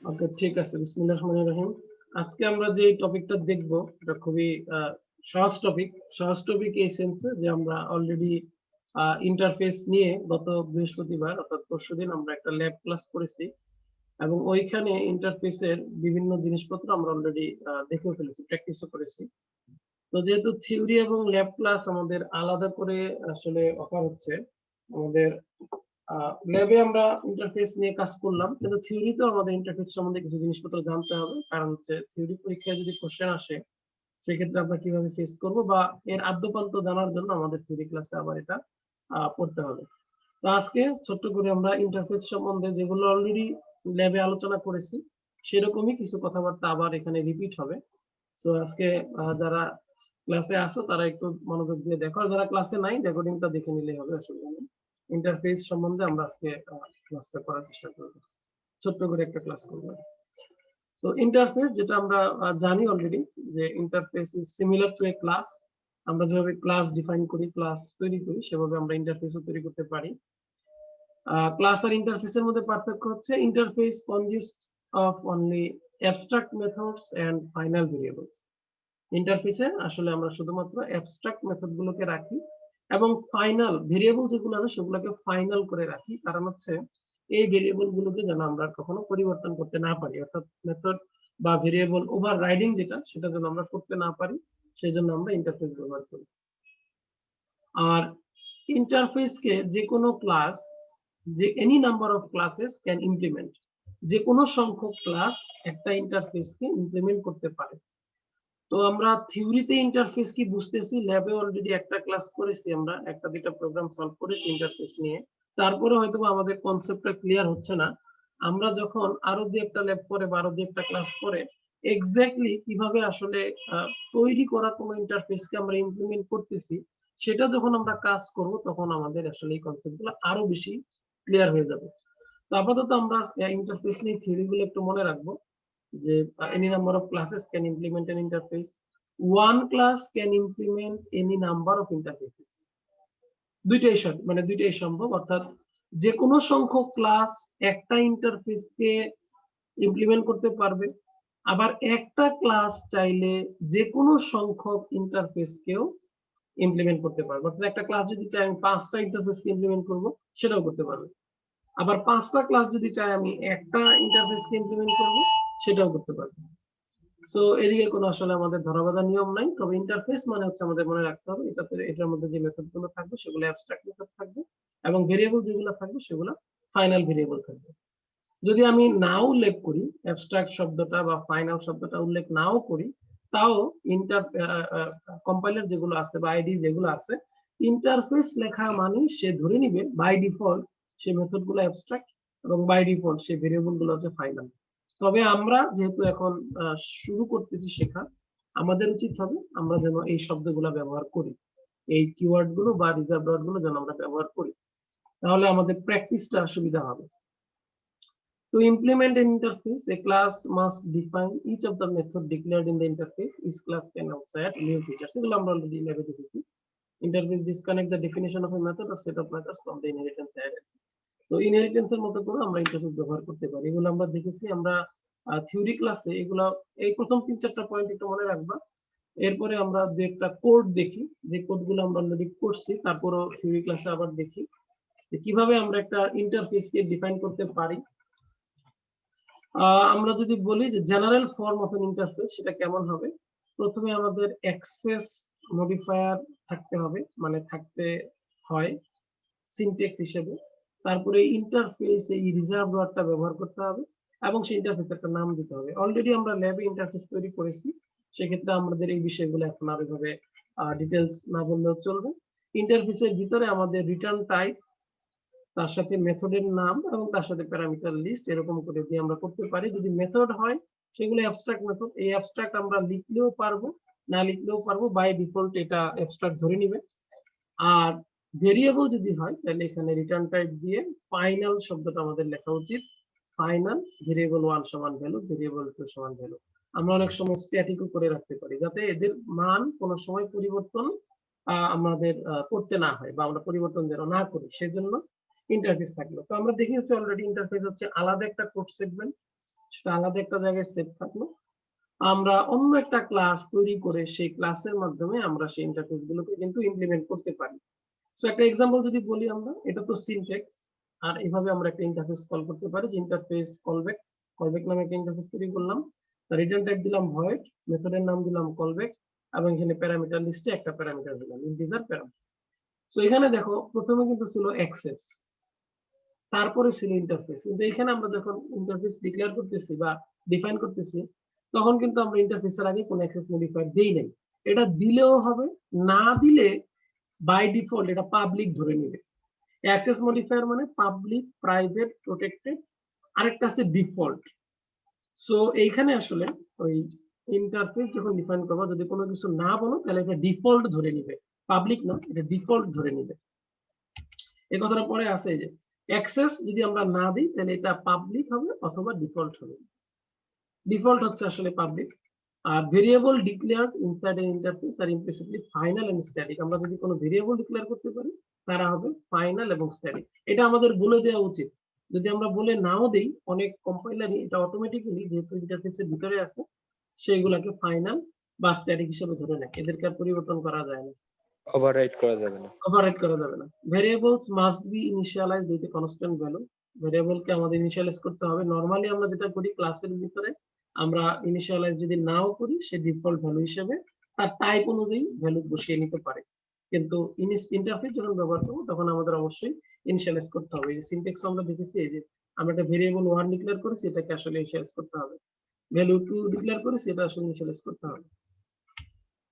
ওকে, ঠিক আছে। বিসমিল্লাহির রহমানির রহিম। আজকে আমরা যে টপিকটা দেখব এটা খুবই সহজ টপিক। সহজ টপিক এই সেন্সে যে আমরা অলরেডি ইন্টারফেস নিয়ে গত বৃহস্পতিবার অর্থাৎ পরশুদিন আমরা একটা ল্যাব ক্লাস করেছি এবং ওইখানে ইন্টারফেসের বিভিন্ন জিনিসপত্র আমরা অলরেডি দেখেও ফেলেছি, প্র্যাকটিসও করেছি। তো যেহেতু থিওরি এবং ল্যাব ক্লাস আমাদের আলাদা করে আসলে অফার হচ্ছে, আমাদের ল্যাবে আমরা ইন্টারফেস নিয়ে কাজ করলাম, কিন্তু থিওরিতেও আমাদের ইন্টারফেস সম্বন্ধে কিছু জিনিসপত্র জানতে হবে। কারণ হচ্ছে থিওরি পরীক্ষায় যদি কোশ্চেন আসে সেক্ষেত্রে আমরা কিভাবে ফেস করব বা এর আদ্যপান্ত জানার জন্য আমাদের থিওরি ক্লাসে আবার এটা পড়তে হবে। তো আজকে ছোট্ট করে আমরা ইন্টারফেস সম্বন্ধে যেগুলো অলরেডি ল্যাবে আলোচনা করেছি সেরকমই কিছু কথাবার্তা আবার এখানে রিপিট হবে। তো আজকে যারা ক্লাসে আসো তারা একটু মনোযোগ দিয়ে দেখো, আর যারা ক্লাসে নাই রেকর্ডিংটা দেখে নিলেই হবে, অসুবিধা নেই। ইন্টারফেস সম্বন্ধে আমরা আজকে ক্লাসটা করার চেষ্টা করব, ছোট্ট করে একটা ক্লাস করব। তো ইন্টারফেস যেটা আমরা জানি অলরেডি যে interface is similar to A class. আমরা যেভাবে ক্লাস ডিফাইন করি, ক্লাস তৈরি করি, সেভাবে আমরা ইন্টারফেসও তৈরি করতে পারি। ক্লাস আর ইন্টারফেসের মধ্যে পার্থক্য হচ্ছে interface consist of only abstract methods and final variables. ইন্টারফেসে আসলে আমরা শুধুমাত্র অ্যাবস্ট্রাক্ট মেথড গুলোকে রাখি এবং ফাইনাল ভেরিয়েবল যেগুলো আছে সেগুলোকে ফাইনাল করে রাখি। কারণ হচ্ছে এই ভেরিয়েবল গুলোকে যেন আমরা কখনো পরিবর্তন করতে না পারি, অর্থাৎ মেথড বা ভেরিয়েবল ওভার রাইডিং সেটা যেন আমরা করতে না পারি, সেই জন্য আমরা ইন্টারফেস ব্যবহার করি। আর ইন্টারফেসকে যে কোনো ক্লাস, যে any number of classes can implement, যে কোনো সংখ্যক ক্লাস একটা ইন্টারফেসকে ইমপ্লিমেন্ট করতে পারে। তো আমরা থিওরিতে ইন্টারফেস কি বুঝতেছি, ল্যাবে অলরেডি একটা ক্লাস করেছি, আমরা একটা দুইটা প্রোগ্রাম সলভ করেছি ইন্টারফেস নিয়ে। তারপরে হয়তো আমাদের কনসেপ্টটা ক্লিয়ার হচ্ছে না। আমরা যখন আরো দুই একটা ল্যাব করে বা আরো দুই একটা ক্লাস করে এক্স্যাক্টলি কিভাবে আসলে তৈরি করা কোনো ইন্টারফেসকে আমরা ইমপ্লিমেন্ট করতেছি সেটা যখন আমরা কাজ করব তখন আমাদের আসলে এই কনসেপ্টগুলো আরো বেশি ক্লিয়ার হয়ে যাবে। তো আপাতত আমরা ইন্টারফেস নিয়ে থিওরিগুলো একটু মনে রাখবো যে any number of classes can implement an interface. One class can implement any number of interfaces. দুইটাই সম্ভব, অর্থাৎ যে কোনো সংখ্যক ক্লাস একটা ইন্টারফেসকে ইমপ্লিমেন্ট করতে পারবে, আবার একটা ক্লাস চাইলে যে কোনো সংখ্যক ইন্টারফেসকেও ইমপ্লিমেন্ট করতে পারবে। অর্থাৎ একটা ক্লাস যদি চাই আমি 5টা ইন্টারফেসকে ইমপ্লিমেন্ট করব, সেটাও করতে পারবে। আবার 5টা ক্লাস যদি চাই আমি একটা ইন্টারফেসকে ইমপ্লিমেন্ট করব, সেটাও করতে পারবে। সো এদিকে কোনো আসলে আমাদের ধরাবাঁধা নিয়ম নাই। তবে ইন্টারফেস মানে হচ্ছে আমাদের মনে রাখতে হবে এটার মধ্যে যে মেথড গুলো থাকবে সেগুলো অ্যাবস্ট্রাক্ট মেথড থাকবে এবং ভেরিয়েবল যেগুলো থাকবে সেগুলো ফাইনাল ভেরিয়েবল থাকবে। যদি আমি নাও উল্লেখ করি, অ্যাবস্ট্রাক্ট শব্দটা বা ফাইনাল শব্দটা উল্লেখ নাও করি, তাও কম্পাইলার যেগুলো আছে বা আইডি যেগুলো আছে, ইন্টারফেস লেখা মানে সে ধরে নিবে বাই ডিফল্ট সেই মেথড গুলো অ্যাবস্ট্রাক্ট এবং বাই ডিফল্ট সেই ভেরিয়েবল গুলো হচ্ছে ফাইনাল। তবে আমরা যেহেতু এখন শুরু করতেছি শেখা, আমাদের উচিত হবে আমরা যেন এই শব্দগুলো ব্যবহার করি, এই কিওয়ার্ড গুলো বা রিজার্ভ ওয়ার্ড গুলো যেন আমরা ব্যবহার করি, তাহলে আমাদের প্র্যাকটিসটা সুবিধা হবে। To implement an interface, a class must define each of the method declared in the interface. Each class can also add new features. এগুলো আমরা অলরেডি ল্যাবে দেখেছি। Interface disconnect the definition of a method or set of methods from the inheritance array. তো ইনহেরিটেন্সের মতো করে আমরা interface ব্যবহার করতে পারি, এগুলো আমরা দেখেছি। আমরা থিওরি ক্লাসে এগুলো এই প্রথম 3-4টা পয়েন্ট একটু মনে রাখবা। এরপরে আমরা যে একটা কোড দেখি, যে কোডগুলো আমরা অলরেডি করছি, তারপরও থিওরি ক্লাসে আবার দেখি যে কিভাবে আমরা একটা ইন্টারফেসকে ডিফাইন করতে পারি। আমরা যদি বলি যে general form of N interface সেটা কেমন হবে, প্রথমে আমাদের অ্যাক্সেস মডিফায়ার থাকতে হবে, মানে থাকতে হয় সিনট্যাক্স হিসেবে। তারপরে ইন্টারফেস এই রিজার্ভ ওয়ার্ডটা ব্যবহার করতে হবে এবং সেই ইন্টারফেস একটা নাম দিতে হবে। অলরেডি আমরা ল্যাবে ইন্টারফেস তৈরি করেছি, সেক্ষেত্রে আমাদের এই বিষয়গুলো এখন আর এভাবে ডিটেলস না বললেও চলবে। ইন্টারফেসের ভিতরে আমাদের রিটার্ন টাইপ, তার সাথে মেথডের নাম এবং তার সাথে প্যারামিটার লিস্ট এরকম করে দিয়ে আমরা করতে পারি। যদি মেথড হয় সেগুলো অ্যাবস্ট্রাক্ট মেথড, এই অ্যাবস্ট্রাক্ট আমরা লিখলেও পারবো না লিখলেও পারবো, বাই ডিফল্ট এটা অ্যাবস্ট্রাক্ট ধরে নিবে। আর ভেরিয়েবল যদি হয় তাহলে এখানে রিটার্ন টাইপ দিয়ে ফাইনাল শব্দটা আমাদের লেখা উচিত। ফাইনাল ভেরিয়েবল 1 সমান ভ্যালু, ভেরিয়েবল 2 সমান ভ্যালু। আমরা অনেক সময় স্ট্যাটিকও করে রাখতে পারি যাতে এদের মান কোনো সময় পরিবর্তন আমাদের করতে না হয় বা আমরা পরিবর্তন যেন না করি, সেজন্য ইন্টারফেস থাকলো। তো আমরা দেখেছি অলরেডি ইন্টারফেস হচ্ছে আলাদা একটা কোড সেগমেন্ট, সেটা আলাদা একটা জায়গায় সেভ থাকলো। আমরা অন্য একটা ক্লাস তৈরি করে সেই ক্লাসের মাধ্যমে আমরা সেই ইন্টারফেস গুলোকে কিন্তু ইমপ্লিমেন্ট করতে পারি। সো একটা এক্সাম্পল যদি বলি আমরা, এটা তো সিনট্যাক্স, আর এভাবে আমরা একটা ইন্টারফেস কল করতে পারি যে ইন্টারফেস কলব্যাক। কলব্যাক নামে একটা ইন্টারফেস তৈরি করলাম, তার রিটার্ন টাইপ দিলাম ভয়েড, মেথডের নাম দিলাম কলব্যাক, এবং এখানে প্যারামিটার লিস্টে একটা প্যারামিটার দিলাম ইন্টিজার প্যারামিটার। সো এখানে দেখো প্রথমে কিন্তু ছিল অ্যাক্সেস, তারপরে ছিল ইন্টারফেস, কিন্তু এখানে আমরা যখন ইন্টারফেস ডিক্লেয়ার করতেছি বা ডিফাইন করতেছি, তখন কিন্তু আমরা ইন্টারফেসের আগে কোনো অ্যাক্সেস মডিফায়ার দেই নাই। এটা দিলেও হবে, না দিলে বাই ডিফল্ট এটা পাবলিক ধরে নেবে। অ্যাক্সেস মডিফায়ার মানে পাবলিক, প্রাইভেট, প্রোটেক্টেড, আরেকটা আছে ডিফল্ট। সো এইখানে আসলে ওই ইন্টারফেস যখন ডিফাইন করবা, যদি কোনো কিছু না বলো তাহলে এটা ডিফল্ট ধরে নিবে, পাবলিক না, এটা ডিফল্ট ধরে নিবে। এই কথাটা পরে আছে যে অ্যাক্সেস যদি আমরা না দিই তাহলে এটা পাবলিক হবে অথবা ডিফল্ট হবে। ডিফল্ট হচ্ছে আসলে পাবলিক। আর variable declared inside an interface are implicitly final and static. আমরা যদি কোনো ভেরিয়েবল ডিক্লেয়ার করতে পারি তারা হবে ফাইনাল এবং স্ট্যাটিক। এটা আমাদের বলে দেওয়া উচিত। যদি আমরা বলে নাও দেই, অনেক কম্পাইলারই এটা অটোমেটিক্যালি যেহেতু ইন্টারফেসের ভিতরে আছে সেইগুলাকে ফাইনাল বা স্ট্যাটিক হিসেবে ধরে নেয়, এদেরকে আর পরিবর্তন করা যায় না, ওভাররাইট করা যাবে না। ওভাররাইট করা যাবে না। Variables must be initialised with a constant value. ভেরিয়েবলকে আমাদের ইনিশিয়ালাইজ করতে হবে। নরমালি আমরা যেটা করি ক্লাসের ভিতরে, আমরা ইনিশিয়ালাইজ যদি নাও করি সে ডিফল্ট ভ্যালু হিসেবে তার টাইপ অনুযায়ী ভ্যালু বসিয়ে নিতে পারে, কিন্তু ইন্টারফেস যখন ব্যবহার করবো তখন আমাদের অবশ্যই ইনিশিয়ালাইজ করতে হবে। এই সিনট্যাক্স আমরা দেখেছি, এই যে আমরা একটা ভেরিয়েবল 1 ডিক্লেয়ার করেছি, এটাকে আসলে ইনিশিয়ালাইজ করতে হবে। ভ্যালু 2 ডিক্লেয়ার করেছি, এটা আসলে ইনিশিয়ালাইজ করতে হবে।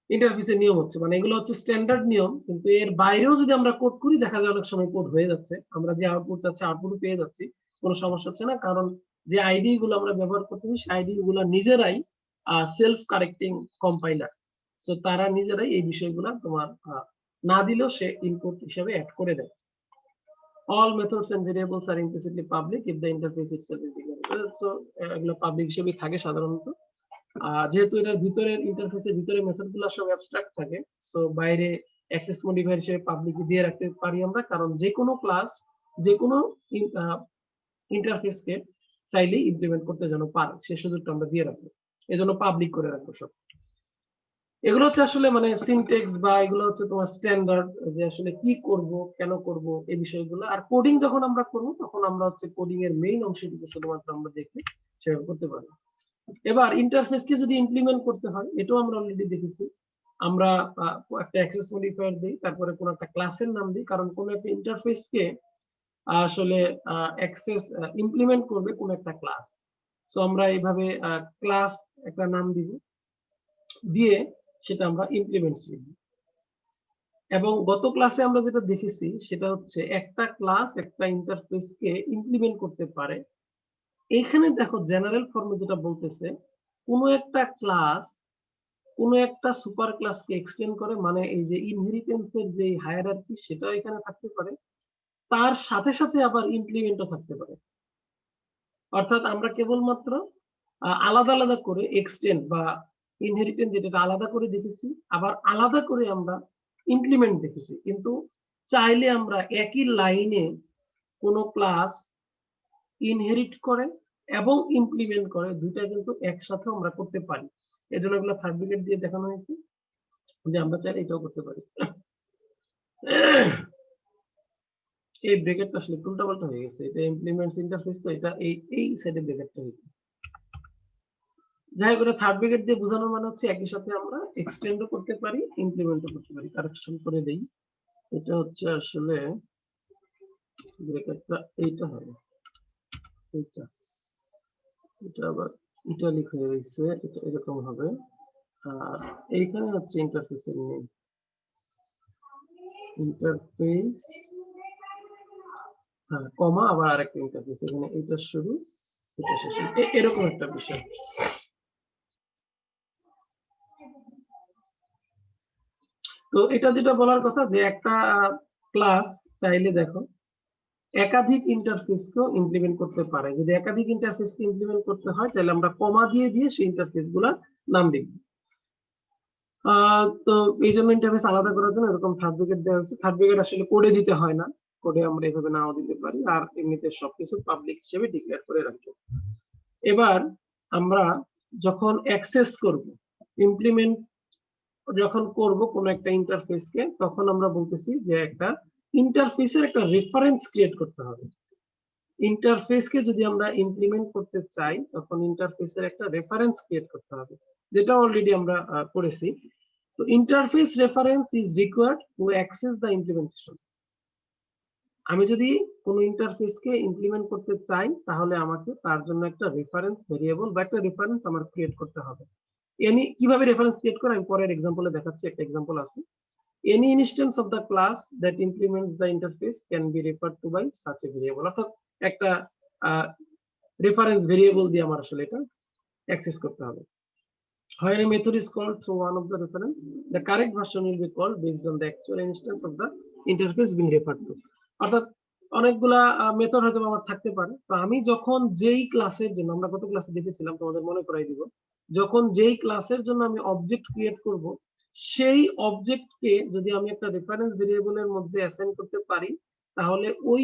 ইন্টারফেসের নিয়ম হচ্ছে, মানে এগুলো হচ্ছে স্ট্যান্ডার্ড নিয়ম, কিন্তু এর বাইরেও যদি আমরা কোড করি দেখা যায় অনেক সময় কোড হয়ে যাচ্ছে, আমরা যে আউটপুট চাচ্ছি আউটপুট পেয়ে যাচ্ছি, কোনো সমস্যা হচ্ছে না, কারণ যে আইডি গুলো আমরা ব্যবহার করতেছি সেই আইডি গুলো নিজেরাই সেলফ কারেক্টিং কম্পাইলার। সো তারা নিজেরাই এই বিষয়গুলো তোমার না দিলেও সে ইনপুট হিসেবে অ্যাড করে দেয়। All methods and variables are implicitly public if the interface itself is declared. So এগুলো পাবলিক হিসেবে থাকে সাধারণত। যেহেতু এটার ভিতরের ইন্টারফেসের ভিতরে মেথড গুলো সব অ্যাবস্ট্রাক্ট থাকে, সো বাইরে অ্যাক্সেস মডিফায়ার হিসেবে পাবলিক দিয়ে রাখতে পারি আমরা, কারণ যে কোনো ক্লাস যে কোনো ইন্টারফেসকে চাইলেই ইমপ্লিমেন্ট করতে যেন পারে সেই সুযোগটা আমরা দিয়ে রাখবো, এজন্য পাবলিক করে রাখবো সব। এগুলো হচ্ছে আসলে মানে সিনট্যাক্স বা এগুলো হচ্ছে তোমার স্ট্যান্ডার্ড, যে আসলে কি করব কেন করব এই বিষয়গুলো। আর কোডিং যখন আমরা করব তখন আমরা হচ্ছে কোডিং এর মেইন অংশটুকু শুধুমাত্র আমরা দেখে সেভাবে করতে পারবো। এবার ইন্টারফেসকে যদি ইমপ্লিমেন্ট করতে হয়, এটাও আমরা অলরেডি দেখেছি। আমরা একটা অ্যাক্সেস মডিফায়ার দিই, তারপরে কোন একটা ক্লাসের নাম দিই, কারণ কোন একটা ইন্টারফেসকে আসলে অ্যাক্সেস ইমপ্লিমেন্ট করবে কোন একটা ক্লাস। সো আমরা এইভাবে ক্লাস একটা নাম দিব, দিয়ে সেটা আমরা ইমপ্লিমেন্ট লিখব। এবং গত ক্লাসে আমরা যেটা দেখেছি সেটা হচ্ছে একটা ক্লাস একটা ইন্টারফেসকে ইমপ্লিমেন্ট করতে পারে। এখানে দেখো জেনারেল ফর্মে যেটা বলতেছে, কোনো একটা ক্লাস কোনো একটা সুপার ক্লাসকে এক্সটেন্ড করে, মানে এই যে ইনহেরিটেন্সের যে হায়ারার্কি সেটাও এখানে থাকতে পারে, তার সাথে সাথে আবার ইমপ্লিমেন্টও থাকতে পারে। অর্থাৎ আমরা কেবলমাত্র আলাদা আলাদা করে এক্সটেন্ড বা ইনহেরিটেন্স যেটা আলাদা করে দেখেছি, আবার আলাদা করে আমরা ইমপ্লিমেন্ট দেখেছি, কিন্তু চাইলে আমরা একই লাইনে কোনো ক্লাস ইনহেরিট করে এবং ইমপ্লিমেন্ট করে দুইটা কিন্তু একসাথে আমরা করতে পারি। এজন্য এগুলো থার্ড ব্র্যাকেট দিয়ে দেখানো হয়েছে যে আমরা চাইলে এটাও করতে পারি। এই ব্র্যাকেটটা আসলে উল্টাপাল্টা হয়ে গেছে, এটা ইমপ্লিমেন্টস ইন্টারফেস, তো এটা এই সাইডে ব্র্যাকেটটা হয়েছে। যাই করে থার্ড ব্র্যাকেট দিয়ে বোঝানো মানে হচ্ছে একই সাথে আমরা এক্সটেন্ডও করতে পারি ইমপ্লিমেন্টও করতে পারি। কারেকশন করে দেই, এটা হচ্ছে আসলে ব্র্যাকেটটা এইটা হবে, এইটা এটা আবার ইটালিক হয়ে গেছে, এটা এরকম হবে। আর এইখানে হচ্ছে ইন্টারফেসের নেম, ইন্টারফেস হ্যাঁ কমা আবার আরেকটা ইন্টারফেস, এখানে এটা শুরু এটা শেষ, এরকম একটা বিষয়। তো এটা যেটা বলার কথা যে একটা ক্লাস চাইলে দেখো একাধিক ইন্টারফেসকেও ইমপ্লিমেন্ট করতে পারে। যদি একাধিক ইন্টারফেসকে ইমপ্লিমেন্ট করতে হয় তাহলে আমরা কমা দিয়ে দিয়ে সেই ইন্টারফেসগুলোর নাম লিখব। তো এই জন্য ইন্টারফেস আলাদা করার জন্য এরকম থার্ড ব্র্যাকেট দেওয়া হয়েছে। থার্ড ব্র্যাকেট আসলে কোডে দিতে হয় না, কোডে আমরা এভাবে নাও দিতে পারি, আর এমনিতে সবকিছু পাবলিক হিসেবে ডিক্লেয়ার করে রাখবো। এবার আমরা যখন অ্যাক্সেস করব, ইমপ্লিমেন্ট যখন করব কোন একটা ইন্টারফেসকে, তখন আমরা বলতেছি যে একটা ইন্টারফেসের একটা রেফারেন্স ক্রিয়েট করতে হবে। ইন্টারফেসকে যদি আমরা ইমপ্লিমেন্ট করতে চাই, তখন ইন্টারফেসের একটা রেফারেন্স ক্রিয়েট করতে হবে, যেটা অলরেডি আমরা করেছি। তো interface reference is required to access the implementation. আমি যদি কোনো ইন্টারফেসকে ইমপ্লিমেন্ট করতে চাই, তাহলে আমাকে তার জন্য একটা রেফারেন্স ভেরিয়েবল বা একটা রেফারেন্স আমার ক্রিয়েট করতে হবে। কিভাবে রেফারেন্স ক্রিয়েট করে আমি পরের এক্সাম্পলে দেখাচ্ছি, একটা এক্সাম্পল আছে। Any instance of the class that implements the interface can be referred to by such a variable। অর্থাৎ একটা রেফারেন্স ভেরিয়েবল দিয়ে আমার আসলে এটা অ্যাক্সেস করতে হবে। When a method is called through one of the reference, the correct version will be called based on the actual instance of the interface being referred to। অর্থাৎ অনেকগুলা মেথড হয়তো আমার থাকতে পারে। তো আমি যখন যেই ক্লাসের জন্য, আমরা কত ক্লাসে দেখেছিলাম তোমাদের মনে করাই দিব, যখন যেই ক্লাসের জন্য আমি অবজেক্ট ক্রিয়েট করব, সেই অবজেক্টকে যদি আমি একটা রেফারেন্স ভেরিয়েবলের মধ্যে অ্যাসাইন করতে পারি, তাহলে ওই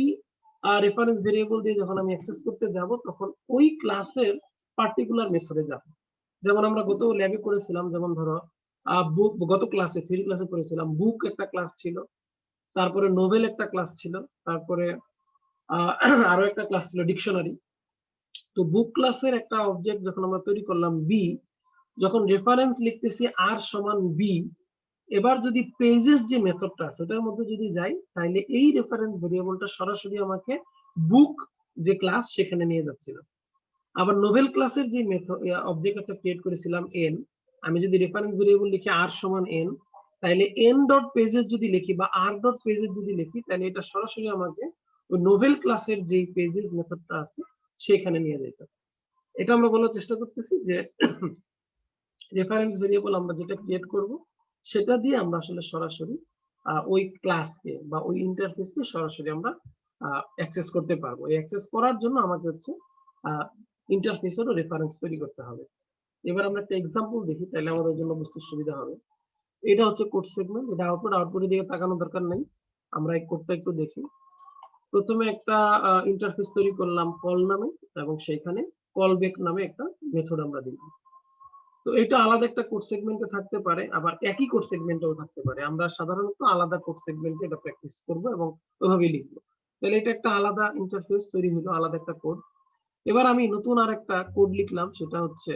রেফারেন্স ভেরিয়েবল দিয়ে যখন আমি অ্যাক্সেস করতে যাব, তখন ওই ক্লাসের পার্টিকুলার মেথডে যাব। যেমন আমরা গত ল্যাবে করেছিলাম, যেমন ধরো বুক, গত ক্লাসে 3 ক্লাসে করেছিলাম, বুক একটা ক্লাস ছিল, তারপরে নোভেল একটা ক্লাস ছিল, তারপরে আরো একটা ক্লাস ছিল ডিকশনারি। তো বুক ক্লাসের একটা অবজেক্ট যখন আমরা তৈরি করলাম বি, যখন রেফারেন্স লিখতেছি আর সমান বি, এবার যদি পেজেস যে মেথডটা আছে ওটার মধ্যে যদি যাই, তাহলে এই রেফারেন্স ভেরিয়েবলটা সরাসরি আমাকে বুক যে ক্লাস সেখানে নিয়ে যাচ্ছিল। আবার নোভেল ক্লাসের যে মেথড অবজেক্ট একটা ক্রিয়েট করেছিলাম এন, আমি যদি রেফারেন্স ভেরিয়েবল লিখি আর সমান এন, তাহলে এন ডট পেজেস যদি লিখি বা আর ডট পেজেস যদি লিখি, তাহলে এটা সরাসরি আমাকে ওই নোভেল ক্লাসের যে পেজেস মেথডটা আছে সেখানে নিয়ে যেত। এটা আমরা বলার চেষ্টা করতেছি যে রেফারেন্স ভেরিয়েবল আমরা যেটা ক্রিয়েট করব, সেটা দিয়ে আমরা আসলে সরাসরি ওই ক্লাসকে বা ওই ইন্টারফেসকে সরাসরি আমরা অ্যাক্সেস করতে পারবো। এই অ্যাক্সেস করার জন্য আমাকে হচ্ছে ইন্টারফেসেরও রেফারেন্স তৈরি করতে হবে। এবার আমরা একটা এক্সাম্পল দেখি, তাহলে আমাদের জন্য বুঝতে সুবিধা হবে। এটা হচ্ছে কোড সেগমেন্ট, এটা আউটপুটের দিকে তাকানোর দরকার নাই, আমরা এই কোডটা একটু দেখি। প্রথমে একটা ইন্টারফেস তৈরি করলাম কল নামে, এবং সেইখানে কল ব্যাক নামে একটা মেথড আমরা দিলাম। তো এটা আলাদা একটা কোড সেগমেন্টে থাকতে পারে, আবার একই কোড সেগমেন্টেও থাকতে পারে। আমরা সাধারণত আলাদা কোড সেগমেন্টে এটা প্র্যাকটিস করব এবং ওইভাবেই লিখবো। তাহলে এটা একটা আলাদা ইন্টারফেস তৈরি হলো, আলাদা একটা কোড। এবার আমি নতুন আরেকটা কোড লিখলাম, সেটা হচ্ছে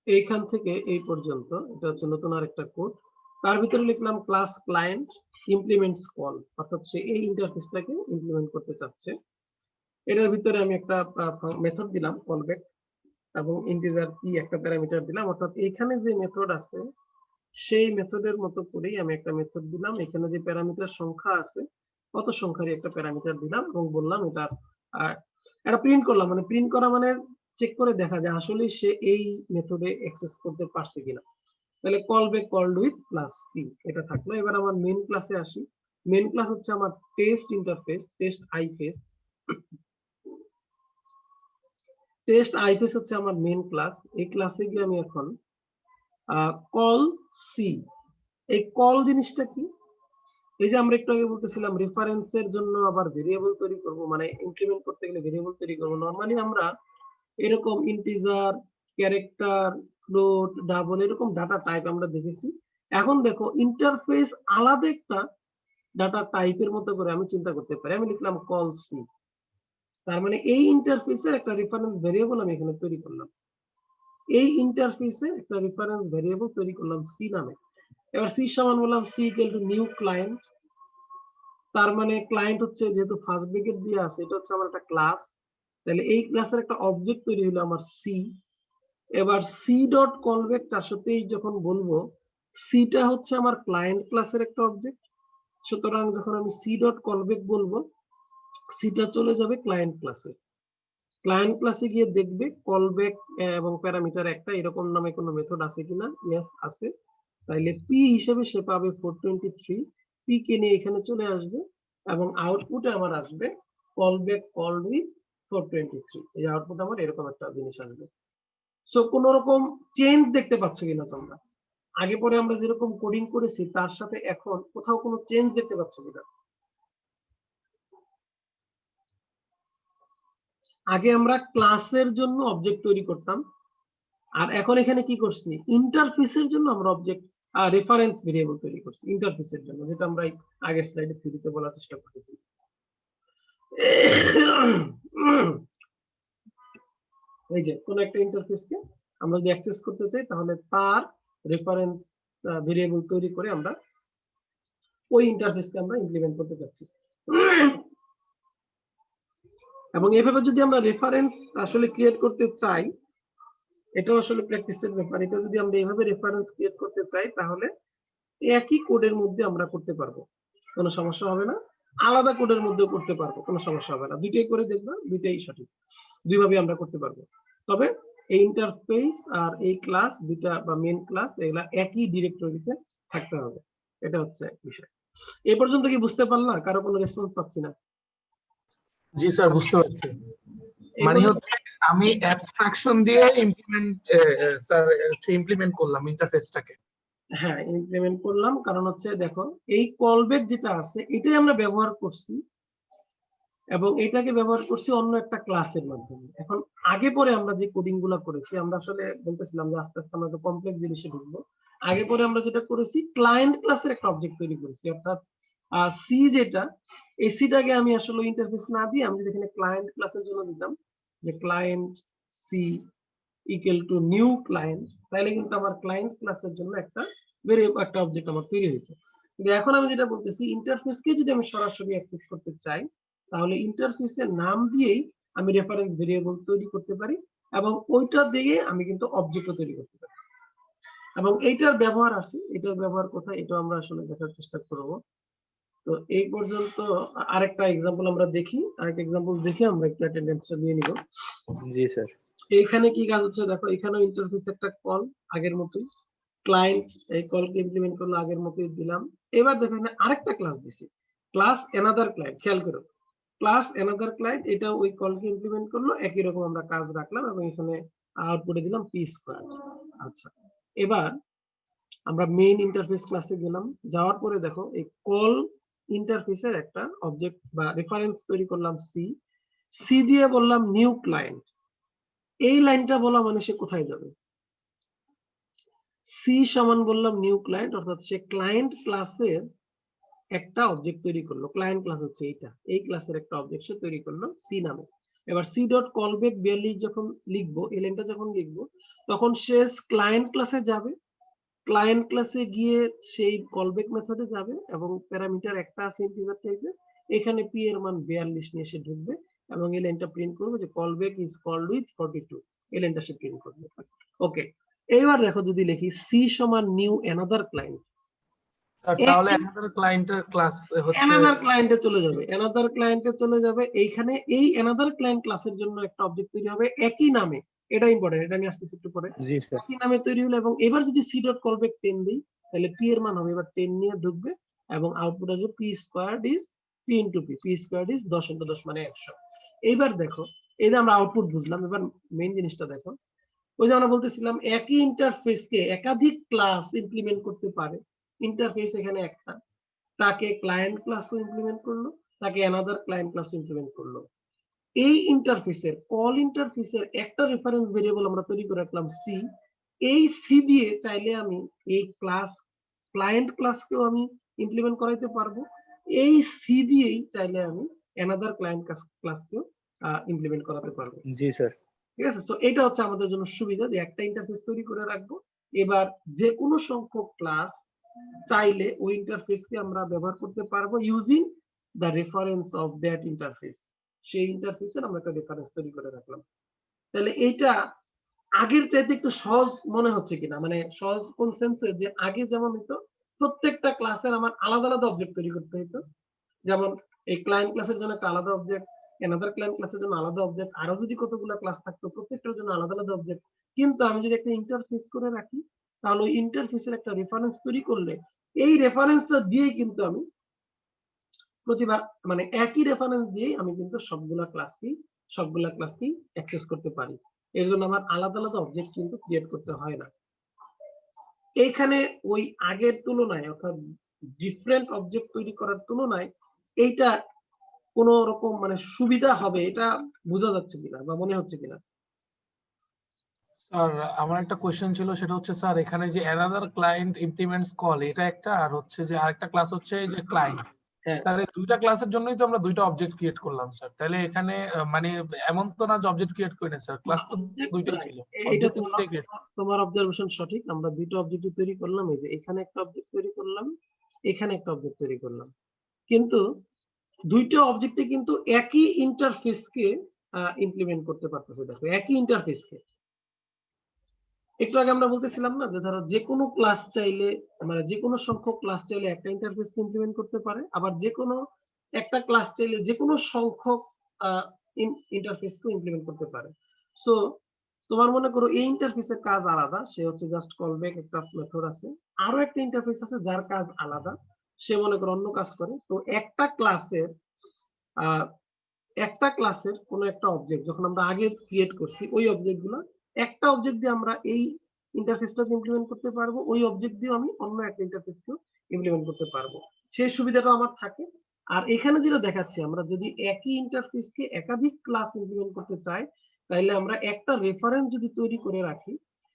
এইখান থেকে এই পর্যন্ত, এটা হচ্ছে নতুন আরেকটা কোড। তার ভিতরে লিখলাম ক্লাস ক্লায়েন্ট ইমপ্লিমেন্টস কল, অর্থাৎ সে এই ইন্টারফেসটাকে ইমপ্লিমেন্ট করতে চাচ্ছে। এটার ভিতরে আমি একটা মেথড দিলাম কলব্যাক, এবং ইন্টিজার কি একটা প্যারামিটার দিলাম। অর্থাৎ এখানে যে মেথড আছে সেই মেথডের মতো করেই আমি একটা মেথড দিলাম। এখানে যে প্যারামিটার সংখ্যা আছে কত সংখ্যারই একটা প্যারামিটার দিলাম, এবং বললাম এটা এটা প্রিন্ট করলাম। মানে প্রিন্ট করা মানে চেক করে দেখা যায় আসলে সে এই মেথডে অ্যাক্সেস করতে পারছে কিনা। তাহলে call back called with plus P, এটা থাকলো। এবার আমার মেইন ক্লাসে আসি। মেইন ক্লাস হচ্ছে আমার টেস্ট ইন্টারফেস, টেস্ট আইফেস। টেস্ট আইফেস হচ্ছে আমার মেইন ক্লাস। এই ক্লাসে গিয়ে আমি এখন কল সি, এই কল জিনিসটা কি? এই যে আমরা একটু আগে বলতেছিলাম রেফারেন্সের জন্য আবার ভেরিয়েবল তৈরি করব, মানে ইনক্রিমেন্ট করতে গেলে ভেরিয়েবল তৈরি করব। নরমালি আমরা এরকম ইন্টিজার, ক্যারেক্টার, ফ্লোট, ডাবল এরকম ডাটা টাইপ আমরা দেখেছি। এখন দেখো ইন্টারফেস আলাদা একটা ডাটা টাইপের মতো করে আমি চিন্তা করতে পারি। আমি লিখলাম কল সি, তার মানে এই ইন্টারফেসের একটা রেফারেন্স ভেরিয়েবল আমি এখানে তৈরি করলাম। এই ইন্টারফেসে একটা রেফারেন্স ভেরিয়েবল তৈরি করলাম সি নামে। এবার সি সমান বললাম C equal to new client. তার মানে ক্লায়েন্ট হচ্ছে, যেহেতু ফার্স্ট ব্র্যাকেট দিয়ে আছে, এটা হচ্ছে আমার একটা ক্লাস। তাহলে এই ক্লাসের একটা অবজেক্ট তৈরি হলো আমার সি। এবার সি ডট কলব্যাক 423 যখন বলবো, সিটা হচ্ছে আমার ক্লায়েন্ট ক্লাসের একটা অবজেক্ট। সুতরাং যখন আমি সি ডট কলব্যাক বলবো, সিটা চলে যাবে ক্লায়েন্ট ক্লাসে। ক্লায়েন্ট ক্লাসে গিয়ে দেখবে কলব্যাক এবং প্যারামিটার একটা এরকম নামে কোনো মেথড আছে কিনা। ইয়েস আছে, তাইলে পি হিসেবে সে পাবে 423। পি কে নিয়ে এখানে চলে আসবে, এবং আউটপুটে আমার আসবে কলব্যাক কলড উইথ 423। এই আউটপুট আমার এরকম একটা জিনিস আসবে। সো কোন রকম চেঞ্জ দেখতে পাচ্ছ কিনা তোমরা? আগে পরে আমরা যেরকম কোডিং করেছি তার সাথে এখন কোথাও কোনো চেঞ্জ দেখতে পাচ্ছ কিনা? আগে আমরা ক্লাসের জন্য অবজেক্ট তৈরি করতাম, আর এখন এখানে কি করছি, ইন্টারফেসের জন্য আমরা অবজেক্ট রেফারেন্স ভেরিয়েবল তৈরি করছি ইন্টারফেসের জন্য, যেটা আমরা এই আগের স্লাইডে থ্রিতে বলার চেষ্টা করতেছি। এই যে কোন একটা ইন্টারফেসকে আমরা যদি অ্যাক্সেস করতে চাই, তাহলে তার রেফারেন্স ভেরিয়েবল তৈরি করে আমরা ওই ইন্টারফেসকে আমরা ইমপ্লিমেন্ট করতে চাচ্ছি। এবং এভাবে যদি আমরা রেফারেন্স আসলে ক্রিয়েট করতে চাই, এটাও আসলে প্র্যাকটিসের ব্যাপার, এটা যদি আমরা এভাবে রেফারেন্স ক্রিয়েট করতে চাই, তাহলে একই কোডের মধ্যে আমরা করতে পারবো, কোনো সমস্যা হবে না। আলাদা কোডের মধ্যেও করতে পারবো, কোনো সমস্যা হবে না। দুইটাই করে দেখবা, দুইটাই সঠিক, দুইভাবে আমরা করতে পারবো। তবে এই ইন্টারফেস আর এই ক্লাস দুইটা বা মেন ক্লাস, এগুলা একই ডিরেক্টরিতে থাকতে হবে, এটা হচ্ছে বিষয়। এই পর্যন্ত কি বুঝতে পারলা? কারো কোনো রেসপন্স পাচ্ছি না। জি স্যার, বুঝতে পারছি। মানে হচ্ছে আমি অ্যাবস্ট্রাকশন দিয়ে ইমপ্লিমেন্ট করলাম ইন্টারফেসটাকে। হ্যাঁ, ইমপ্লিমেন্ট করলাম, কারণ হচ্ছে দেখো এই কলব্যাক যেটা আছে এটাই আমরা ব্যবহার করছি, এবং এটাকে ব্যবহার করছি অন্য একটা ক্লাসের মাধ্যমে। এখন আগে পরে আমরা যে কোডিং গুলা করেছি, আমরা আসলে বলতেছিলাম যে আস্তে আস্তে আমরা কমপ্লেক্স জিনিসে ঢুকবো। আগে পরে আমরা যেটা করেছি, ক্লায়েন্ট ক্লাসের একটা অবজেক্ট তৈরি করেছি, অর্থাৎ সি যেটা, এই সিটাকে আমি আসলে ইন্টারফেস না দিয়ে আমি যদি এখানে ক্লায়েন্ট ক্লাসের জন্য দিতাম যে client C equal to new client, তাহলে কিন্তু আমার ক্লায়েন্ট ক্লাসের জন্য একটা একটা অবজেক্ট আমার তৈরি হইতো। কিন্তু এখন আমি যেটা বলতেছি, ইন্টারফেসকে যদি আমি সরাসরি অ্যাক্সেস করতে চাই, তাহলে ইন্টারফেসের নাম দিয়েই আমি রেফারেন্স ভেরিয়েবল তৈরি করতে পারি, এবং ওইটা দিয়ে আমি কিন্তু অবজেক্টও তৈরি করতে পারি। এবং এইটার ব্যবহার আছে, এটার ব্যবহার কোথায় এটা আমরা আসলে দেখার চেষ্টা করব। তো এই পর্যন্ত আরেকটা এক্সাম্পল আমরা দেখি, আরেকটা এক্সাম্পল দেখে আমরা একটু অ্যাটেন্ডেন্সটা নিয়ে নিব। জি স্যার। এইখানে কি কাজ হচ্ছে দেখো, এখানেও ইন্টারফেস একটা কল আগের মতোই, ক্লায়েন্ট এই কলকে ইমপ্লিমেন্ট করলো আগের মতোই দিলাম। এবার দেখো এখানে আরেকটা ক্লাস দিছি, ক্লাস অ্যানাদার ক্লায়েন্ট, খেয়াল করো ক্লাস অ্যানাদার ক্লায়েন্ট, এটা ওই কলকে ইমপ্লিমেন্ট করলো, একই রকম আমরা কাজ রাখলাম এবং এখানে আউটপুটে দিলাম পি স্কয়ার। আচ্ছা, এবার আমরা মেইন ইন্টারফেস ক্লাসে গেলাম, যাওয়ার পরে দেখো এই কল ইন্টারফেসের একটা অবজেক্ট বা রেফারেন্স তৈরি করলাম সি, সি দিয়ে বললাম নিউ ক্লায়েন্ট। এই লাইনটা বলা মানে সে কোথায় যাবে, সি সমান বললাম নিউ ক্লায়েন্ট, অর্থাৎ সে ক্লায়েন্ট ক্লাসের একটা অবজেক্ট তৈরি করলো। ক্লায়েন্ট ক্লাস হচ্ছে এইটা, এই ক্লাসের একটা অবজেক্ট সে তৈরি করলো সি নামে। এবার সি ডট কলব্যাক 42 যখন লিখবো, এই লাইনটা যখন লিখবো, তখন সে ক্লায়েন্ট ক্লাসে যাবে, ক্লায়েন্ট ক্লাসে গিয়ে সেই কলব্যাক মেথডে যাবে, এবং প্যারামিটার একটা আছে ইন্টিজার টাইপের, এখানে পি এর মান 42 নিয়ে সে ঢুকবে, এবং এই লাইনটা প্রিন্ট করবে যে কলব্যাক ইজ কল্ড উইথ 42, এই লাইনটা সে প্রিন্ট করবে। ওকে, এইবার দেখো যদি লিখি সি সমান নিউ অ্যানাদার ক্লায়েন্ট, তাহলে অ্যানাদার ক্লায়েন্টের ক্লাস হচ্ছে অ্যানাদার ক্লায়েন্টে চলে যাবে, অ্যানাদার ক্লায়েন্টে চলে যাবে। এইখানে এই অ্যানাদার ক্লায়েন্ট ক্লাসের জন্য একটা অবজেক্ট তৈরি হবে একই নামে, এটা ইম্পর্টেন্ট, এটা আমি আসতেছি একটু পরে। জি স্যার। একই নামে তৈরি হলো, এবং এবার যদি সি ডট কলব্যাক 10 দিই, তাহলে পি এর মান হবে এবার 10 নিয়ে ঢুকবে, এবং আউটপুট আসবে P squared is P into P, P squared is 10 into 10 মানে 100। এইবার দেখো, এই যে আমরা আউটপুট বুঝলাম, এবার মেইন জিনিসটা দেখো, ওই যে আমরা বলতেছিলাম একই ইন্টারফেসকে একাধিক ক্লাস ইমপ্লিমেন্ট করতে পারে। ইন্টারফেস এখানে একটা, তাকে ক্লায়েন্ট ক্লাসও ইমপ্লিমেন্ট করলো, তাকে অ্যানাদার ক্লায়েন্ট ক্লাস ইমপ্লিমেন্ট করলো। এই ইন্টারফেসের কল ইন্টারফেসের একটা রেফারেন্স ভেরিয়েবল আমরা তৈরি করে রাখলাম সি, এই সি দিয়ে চাইলে আমি এই ক্লাস ক্লায়েন্ট ক্লাসকেও আমি ইমপ্লিমেন্ট করাইতে পারবো, এই সি দিয়েই চাইলে আমি অ্যানাদার ক্লায়েন্ট ক্লাসকেও ইমপ্লিমেন্ট করাতে পারবো। জি স্যার। ঠিক আছে, সো এটা হচ্ছে আমাদের জন্য সুবিধা যে একটা ইন্টারফেস তৈরি করে রাখবো, এবার যে কোনো সংখ্যক ক্লাস চাইলে ওই ইন্টারফেসকে আমরা ব্যবহার করতে পারবো using the reference of that interface. সেই ইন্টারফেসের আমরা একটা রেফারেন্স তৈরি করে রাখলাম। তাহলে এইটা আগের চাইতে একটু সহজ মনে হচ্ছে কিনা, মানে সহজ কোন সেন্সে, যে আগে যেমন হতো প্রত্যেকটা ক্লাসের আমার আলাদা আলাদা অবজেক্ট তৈরি করতে হতো, যেমন এই ক্লায়েন্ট ক্লাসের জন্য একটা আলাদা অবজেক্ট, অ্যানাদার ক্লায়েন্ট ক্লাসের জন্য আলাদা অবজেক্ট, আরো যদি কতগুলো ক্লাস থাকতো প্রত্যেকটার জন্য আলাদা আলাদা অবজেক্ট। কিন্তু আমি যদি একটা ইন্টারফেস করে রাখি, তাহলে ওই ইন্টারফেসের একটা রেফারেন্স তৈরি করলে এই রেফারেন্সটা দিয়ে কিন্তু আমি প্রতিবার মানে একই রেফারেন্স দিয়েই আমি কিন্তু সবগুলা ক্লাসকেই অ্যাক্সেস করতে পারি। এর জন্য আমার আলাদা আলাদা অবজেক্ট কিন্তু ক্রিয়েট করতে হয় না। এইখানে ওই আগের তুলনায়, অর্থাৎ ডিফারেন্ট অবজেক্ট তৈরি করার তুলনায় এইটা কোনো রকম মানে সুবিধা হবে এটা বোঝা যাচ্ছে কিনা বা মনে হচ্ছে কিনা? স্যার আমার একটা কোয়েশ্চেন ছিল, সেটা হচ্ছে স্যার এখানে যে অ্যানাদার ক্লায়েন্ট ইমপ্লিমেন্টস কল, এটা একটা, আর হচ্ছে যে আরেকটা ক্লাস হচ্ছে যে ক্লায়েন্ট, হ্যাঁ, তাহলে দুইটা ক্লাসের জন্যই তো আমরা দুইটা অবজেক্ট ক্রিয়েট করলাম স্যার। তাহলে এখানে মানে এমন তো না যে অবজেক্ট ক্রিয়েট করে না স্যার, ক্লাস তো দুইটাই ছিল, এটা অবজেক্ট তো দুইটাই ক্রিয়েট। তোমার অবজারভেশন সঠিক। আমরা দুইটা অবজেক্ট তৈরি করলাম, এই যে এখানে একটা অবজেক্ট তৈরি করলাম, এখানে একটা অবজেক্ট তৈরি করলাম, কিন্তু দুইটা অবজেক্টে কিন্তু একই ইন্টারফেসকে ইমপ্লিমেন্ট করতে পারতেছে। দেখো একই ইন্টারফেসকে, একটু আগে আমরা বলতেছিলাম না যে ধরো যে কোনো ক্লাস চাইলে মানে যে কোনো সংখ্যক ক্লাস চাইলে একটা ইন্টারফেস ইমপ্লিমেন্ট করতে পারে, আবার যে কোনো একটা ক্লাস চাইলে যে কোনো সংখ্যক ইন্টারফেসকে ইমপ্লিমেন্ট করতে পারে। সো তোমার মনে করো এই ইন্টারফেসের কাজ আলাদা, সে হচ্ছে জাস্ট কলব্যাক একটা মেথড আছে, আরো একটা ইন্টারফেস আছে যার কাজ আলাদা, সে মনে করো অন্য কাজ করে। তো আহ একটা ক্লাসের কোনো একটা অবজেক্ট যখন আমরা আগে ক্রিয়েট করছি, ওই অবজেক্ট গুলো একটা অবজেক্ট দিয়ে আমরা এই ইন্টারফেসটাকে ইমপ্লিমেন্ট করতে পারবো, ওই অবজেক্ট দিয়ে আমি অন্য একটা ইন্টারফেসকেও ইমপ্লিমেন্ট করতে পারবো, সেই সুবিধাটা আমার থাকে। আর এখানে যেটা দেখাচ্ছি, আমরা যদি একই ইন্টারফেসকে একাধিক ক্লাস ইমপ্লিমেন্ট করতে চাই, তাহলে আমরা একটা রেফারেন্স যদি তৈরি করে রাখি,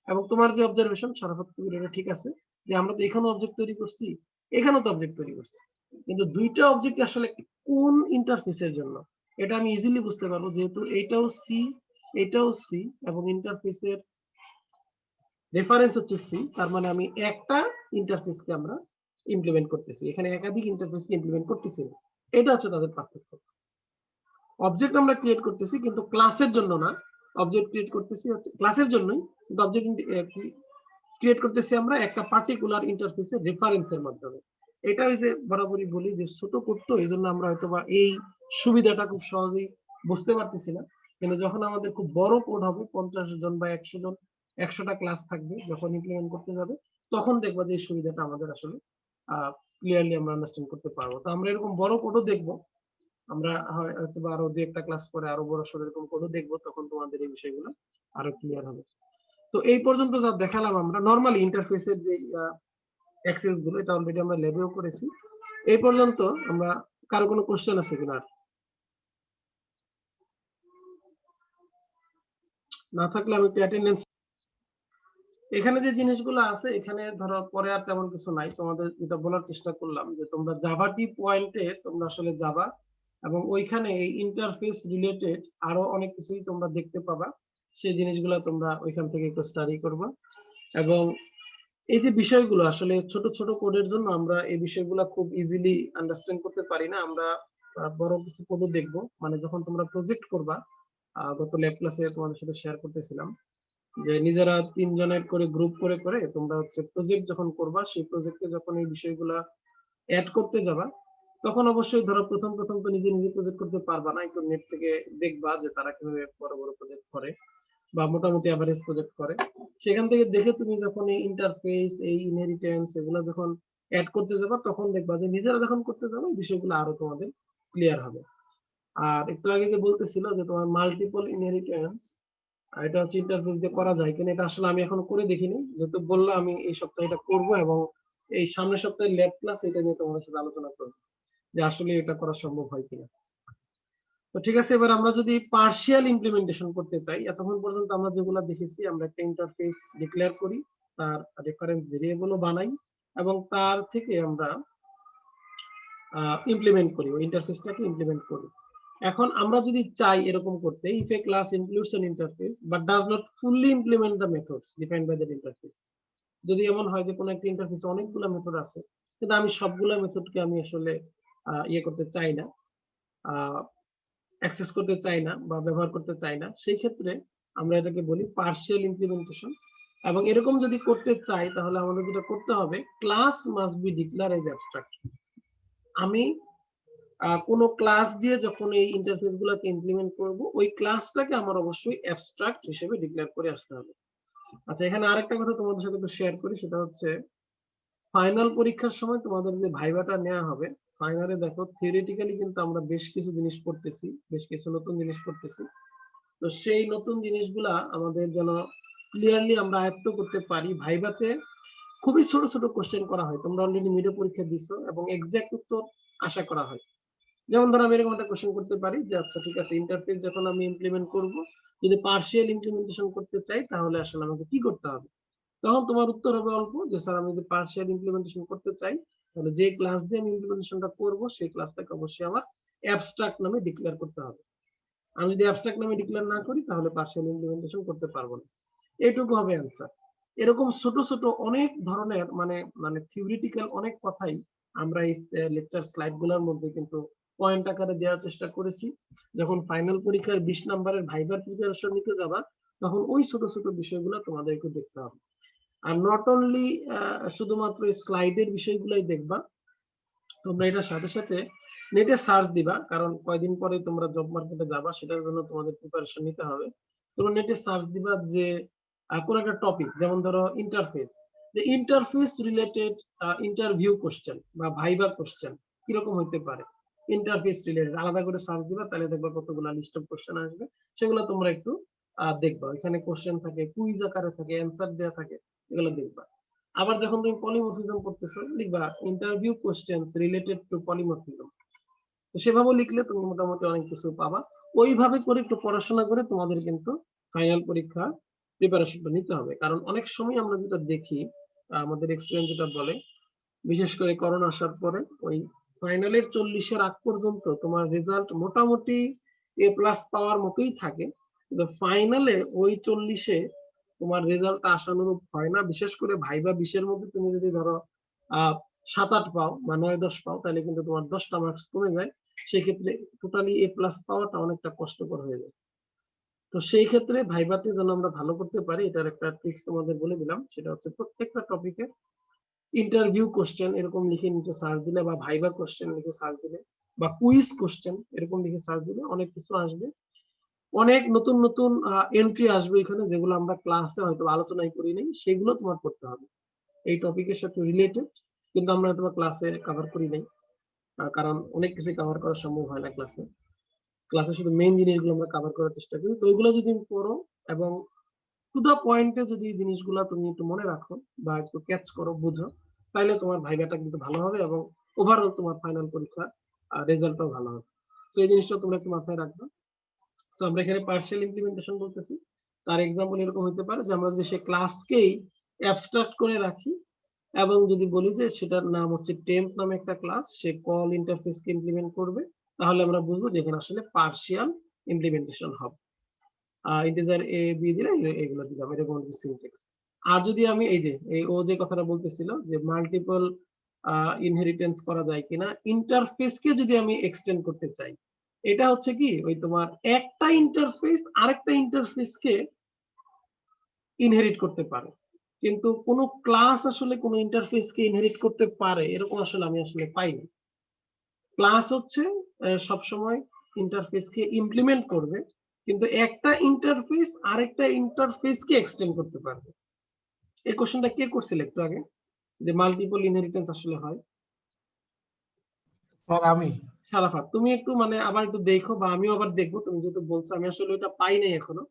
এবং তোমার যে অবজারভেশন সারাফত কবির, এটা ঠিক আছে যে আমরা তো এখানে অবজেক্ট তৈরি করছি, এখানেও তো অবজেক্ট তৈরি করছি, কিন্তু দুইটা অবজেক্ট আসলে কোন ইন্টারফেসের জন্য এটা আমি ইজিলি বুঝতে পারবো, যেহেতু এটাও সি, এটাও সি, এবং ইন্টারফেসের রেফারেন্স হচ্ছে সি, তার মানে আমি একটা ইন্টারফেসকে আমরা ইমপ্লিমেন্ট করতেছি, এখানে একাধিক ইন্টারফেসকে ইমপ্লিমেন্ট করতেছি না। এটা হচ্ছে তাদের পার্থক্য। অবজেক্ট আমরা ক্রিয়েট করতেছি কিন্তু ক্লাসের জন্য না, অবজেক্ট ক্রিয়েট করতেছি হচ্ছে ক্লাসের জন্যই, কিন্তু অবজেক্ট ক্রিয়েট করতেছি আমরা একটা পার্টিকুলার ইন্টারফেসের রেফারেন্সের মাধ্যমে। এটা ওই যে বরাবরই বলি যে ছোট করতো, এই জন্য আমরা হয়তো বা এই সুবিধাটা খুব সহজেই বুঝতে পারতেছি না, কিন্তু যখন আমাদের খুব বড় কোড হবে, 50 জন বা 100 জন, 100টা ক্লাস থাকবে, যখন ইমপ্লিমেন্ট করতে যাবে, তখন দেখবো যে এই সুবিধাটা আমাদের আসলে ক্লিয়ারলি আমরা আন্ডারস্ট্যান্ড করতে পারবো। তো আমরা এরকম বড় কোডও দেখবো, আমরা হয়তো বা আরো 2-1টা ক্লাস পরে আরো বড় সড়ো এরকম কোডও দেখবো, তখন তোমাদের এই বিষয়গুলো আরো ক্লিয়ার হবে। তো এই পর্যন্ত যা দেখালাম আমরা নরমালি ইন্টারফেসের যে অ্যাক্সেস গুলো, এটা অলরেডি আমরা লেবেও করেছি। এই পর্যন্ত আমরা কারো কোনো কোশ্চেন আছে কিনা? না থাকলে আমি একটু অ্যাটেন্ডেন্স। এখানে যে জিনিসগুলো আছে, এখানে ধরো পরে আর তেমন কিছু নাই, তোমাদের যেটা বলার চেষ্টা করলাম যে তোমরা জাভাটি পয়েন্টে তোমরা আসলে যাবা, এবং ওইখানে এই ইন্টারফেস রিলেটেড আরো অনেক কিছুই তোমরা দেখতে পাবা, সেই জিনিসগুলো তোমরা ওইখান থেকে একটু স্টাডি করবা। এবং এই যে বিষয়গুলো আসলে ছোট ছোট কোডের জন্য আমরা এই বিষয়গুলো খুব ইজিলি আন্ডারস্ট্যান্ড করতে পারি না, আমরা বড় কিছু কোডও দেখবো, মানে যখন তোমরা প্রজেক্ট করবা, গত ল্যাব ক্লাসে তোমাদের সাথে শেয়ার করতেছিলাম যে নিজেরা 3 জনের করে গ্রুপ করে করে তোমরা হচ্ছে প্রজেক্ট যখন করবা, সেই প্রজেক্টে যখন এই বিষয়গুলা অ্যাড করতে যাবা, তখন অবশ্যই ধরো প্রথম প্রথম তো নিজে নিজে প্রজেক্ট করতে পারবা না, একটু নেট থেকে দেখবা যে তারা কিভাবে বড় বড় প্রজেক্ট করে বা মোটামুটি এভারেজ প্রজেক্ট করে, সেখান থেকে দেখে তুমি যখন এই ইন্টারফেস, এই ইনহেরিটেন্স এগুলো যখন অ্যাড করতে যাবা, তখন দেখবা যে নিজেরা যখন করতে যাবে এই বিষয়গুলো আরো তোমাদের ক্লিয়ার হবে। আর একটু আগে যে বলতেছিল যে তোমার মাল্টিপল ইনহেরিটেন্স, এটা হচ্ছে ইন্টারফেস দিয়ে করা যায় কিনা, এটা আসলে আমি এখনো করে দেখিনি, যেহেতু বললাম আমি এই সপ্তাহে এটা করবো, এবং এই সামনের সপ্তাহে ল্যাব ক্লাস এটা নিয়ে তোমাদের সাথে আলোচনা করবো যে আসলে এটা করা সম্ভব হয় কিনা। তো ঠিক আছে, এবার আমরা যদি পার্শিয়াল ইমপ্লিমেন্টেশন করতে চাই, এতক্ষণ পর্যন্ত আমরা যেগুলো দেখেছি, আমরা একটা ইন্টারফেস ডিক্লেয়ার করি, তার রেফারেন্স ভেরিয়েবলও বানাই, এবং তার থেকে আমরা ইমপ্লিমেন্ট করি, ওই ইন্টারফেসটাকে ইমপ্লিমেন্ট করি। এখন আমরা যদি চাই এরকম করতে, if a class includes an interface but does not fully implement the methods defined by that interface, যদি এমন হয় যে কোনো একটা ইন্টারফেসে অনেকগুলো মেথড আছে, কিন্তু আমি সবগুলো মেথডকে আমি আসলে ইয়ে করতে চাই না, অ্যাক্সেস করতে চাই না বা ব্যবহার করতে চাই না, সেই ক্ষেত্রে আমরা এটাকে বলি পার্শিয়াল ইমপ্লিমেন্টেশন। এবং এরকম যদি করতে চাই, তাহলে আমাদের যেটা করতে হবে, class must be declare as abstract. আমি কোনো ক্লাস দিয়ে যখন এই ইন্টারফেস গুলোকে ইমপ্লিমেন্ট করব, ওই ক্লাসটাকে আমার অবশ্যই অ্যাবস্ট্রাক্ট হিসেবে ডিক্লেয়ার করে আসতে হবে। আচ্ছা, এখানে আরেকটা কথা তোমাদের সাথে একটু শেয়ার করি, সেটা হচ্ছে ফাইনাল পরীক্ষার সময় তোমাদের যে ভাইভাটা নেওয়া হবে, ফাইনালে দেখো থিওরিটিক্যালি কিন্তু আমরা বেশ কিছু জিনিস পড়তেছি, বেশ কিছু নতুন জিনিস পড়তেছি। তো সেই নতুন জিনিসগুলা আমাদের যেন ক্লিয়ারলি আমরা আয়ত্ত করতে পারি, ভাইভাতে খুবই ছোট ছোট কোশ্চেন করা হয়, তোমরা অলরেডি মিডে পরীক্ষা দিছো এবং এক্সাক্ট উত্তর আশা করা হয়। যেমন ধরো আমি এরকম একটা কোশ্চেন করতে পারি যে আচ্ছা ঠিক আছে, ইন্টারফেস যখন আমি ইমপ্লিমেন্ট করব, যদি পার্শিয়াল ইমপ্লিমেন্টেশন করতে চাই তাহলে আসলে আমাকে কি করতে হবে? তখন তোমার উত্তর হবে অল্প যে স্যার আমি যদি পার্শিয়াল ইমপ্লিমেন্টেশন করতে চাই তাহলে যে ক্লাস দিয়ে আমি ইমপ্লিমেন্টেশনটা করব সেই ক্লাসটাকে অবশ্যই আমার অ্যাবস্ট্রাক্ট নামে ডিক্লেয়ার করতে হবে। আমি যদি অ্যাবস্ট্রাক্ট নামে ডিক্লেয়ার না করি তাহলে পার্শিয়াল ইমপ্লিমেন্টেশন করতে পারবো না। এইটুকু হবে অ্যান্সার। এরকম ছোট ছোট অনেক ধরনের মানে মানে থিওরিটিক্যাল অনেক কথাই আমরা এই লেকচার স্লাইড গুলোর মধ্যে কিন্তু পয়েন্ট আকারে দেওয়ার চেষ্টা করেছি। যখন ফাইনাল পরীক্ষার 20 নাম্বারের ভাইবার প্রিপারেশন নিতে যাবা তখন ওই ছোট ছোট বিষয়গুলো তোমাদেরকে দেখতে হবে। আর নট অনলি শুধুমাত্র স্লাইডের বিষয়গুলোই দেখবা, তোমরা এটার সাথে সাথে নেটে সার্চ দিবা, কারণ কয়দিন পরে তোমরা জব মার্কেটে যাবা, সেটার জন্য তোমাদের প্রিপারেশন নিতে হবে। তোমরা নেটে সার্চ দিবা যে কোন একটা টপিক, যেমন ধরো ইন্টারফেস, যে ইন্টারফেস রিলেটেড ইন্টারভিউ কোশ্চেন বা ভাইবা কোশ্চেন কিরকম হইতে পারে, ইন্টারফেস রিলেটেড আলাদা করে সার্চ দিবা, তাহলে দেখবা কতগুলো লিস্ট অফ কোশ্চেন আসবে। সেগুলো তোমরা একটু দেখবা, এখানে কোশ্চেন থাকে, কুইজ আকারে থাকে, অ্যান্সার দেওয়া থাকে, এগুলো দেখবা। আবার যখন তুমি পলিমরফিজম করতেছো লিখবা interview questions related to polymorphism, তো সেভাবে লিখলে তুমি মোটামুটি অনেক কিছু পাবা। ওইভাবে করে একটু পড়াশোনা করে তোমাদের কিন্তু ফাইনাল পরীক্ষা প্রিপারেশনটা নিতে হবে। কারণ অনেক সময় আমরা যেটা দেখি, আমাদের এক্সপিরিয়েন্স যেটা বলে, বিশেষ করে করোনা আসার পরে ওই ফাইনালের 40-এর আগ পর্যন্ত তোমার রেজাল্ট মোটামুটি এ প্লাস পাওয়ার মতোই থাকে, কিন্তু ফাইনালে ওই 40-এ তোমার রেজাল্ট আশানুরূপ হয় না। বিশেষ করে ভাইবা 20-এর মধ্যে তুমি যদি ধরো 7-8 পাও বা 9-10 পাও, তাহলে কিন্তু তোমার 10টা মার্কস কমে যায়। সেক্ষেত্রে টোটালি এ প্লাস পাওয়াটা অনেকটা কষ্টকর হয়ে যায়। তো সেই ক্ষেত্রে ভাইভাতে যেন আমরা ভালো করতে পারি, এটার একটা ট্রিক্স তোমাদের বলে দিলাম। সেটা হচ্ছে প্রত্যেকটা টপিকে ইন্টারভিউ কোশ্চেন এরকম লিখে নিচে সার্চ দিলে, বা ভাইবা কোশ্চেন লিখে সার্চ দিলে, বা কুইজ কোশ্চেন এরকম লিখে সার্চ দিলে অনেক কিছু আসবে। অনেক নতুন নতুন এন্ট্রি আসবে এখানে, যেগুলো আমরা ক্লাসে হয়তো আলোচনাই করি নাই, সেগুলো তোমার করতে হবে এই টপিকের সাথে রিলেটেড, কিন্তু আমরা হয়তো ক্লাসে কভার করি নাই। কারণ অনেক কিছু কভার করা সম্ভব হয় না ক্লাসে। ক্লাসে শুধু মেইন জিনিসগুলো আমরা কভার করার চেষ্টা করি। তো ওইগুলো যদি তুমি পড়ো এবং টু দা পয়েন্টে যদি জিনিসগুলো তুমি একটু মনে রাখো বা একটু ক্যাচ করো, বুঝো, তাহলে তোমার ভাইভাটা কিন্তু ভালো হবে এবং ওভারঅল তোমার ফাইনাল পরীক্ষার রেজাল্টটাও ভালো হবে। তো এই জিনিসটা তোমরা একটু মাথায় রাখবে। তো আমরা এখানে পার্শিয়াল ইমপ্লিমেন্টেশন বলতেছি, তার এক্সাম্পল এরকম হতে পারে যে আমরা যদি সে ক্লাসকেই অ্যাবস্ট্রাক্ট করে রাখি এবং যদি বলি যে সেটার নাম হচ্ছে টেম্প নামে একটা ক্লাস, সে কল ইন্টারফেসকে ইমপ্লিমেন্ট করবে, তাহলে আমরা বুঝবো যে এখানে আসলে পার্শিয়াল ইমপ্লিমেন্টেশন হবে। ইন্টিজার এ বি দিলে এগুলো দিলাম, এরকম হচ্ছে সিনট্যাক্স। আর যদি আমি এই যে ও যে কথাটা বলতেছিল যে মাল্টিপল ইনহেরিটেন্স করা যায় কিনা, ইন্টারফেসকে যদি আমি এক্সটেন্ড করতে চাই, এটা হচ্ছে কি ওই তোমার একটা ইন্টারফেস আরেকটা ইন্টারফেসকে ইনহেরিট করতে পারে, কিন্তু কোন ক্লাস আসলে কোন ইন্টারফেসকে ইনহেরিট করতে পারে এরকম আসলে আমি আসলে পাইনি। ক্লাস হচ্ছে সবসময় ইন্টারফেসকে ইমপ্লিমেন্ট করবে, কিন্তু একটা ইন্টারফেস আরেকটা ইন্টারফেসকে এক্সটেন্ড করতে পারবে। এই কোশ্চেনটা কে করছিল একটু আগে, যে মাল্টিপল ইনহেরিটেন্স আসলে হয়? স্যার আমি। সারাফাত, তুমি একটু মানে আবার একটু দেখো বা আমিও আবার দেখবো, তুমি যেহেতু বলছো, আমি আসলে ওটা পাই নাই এখনো।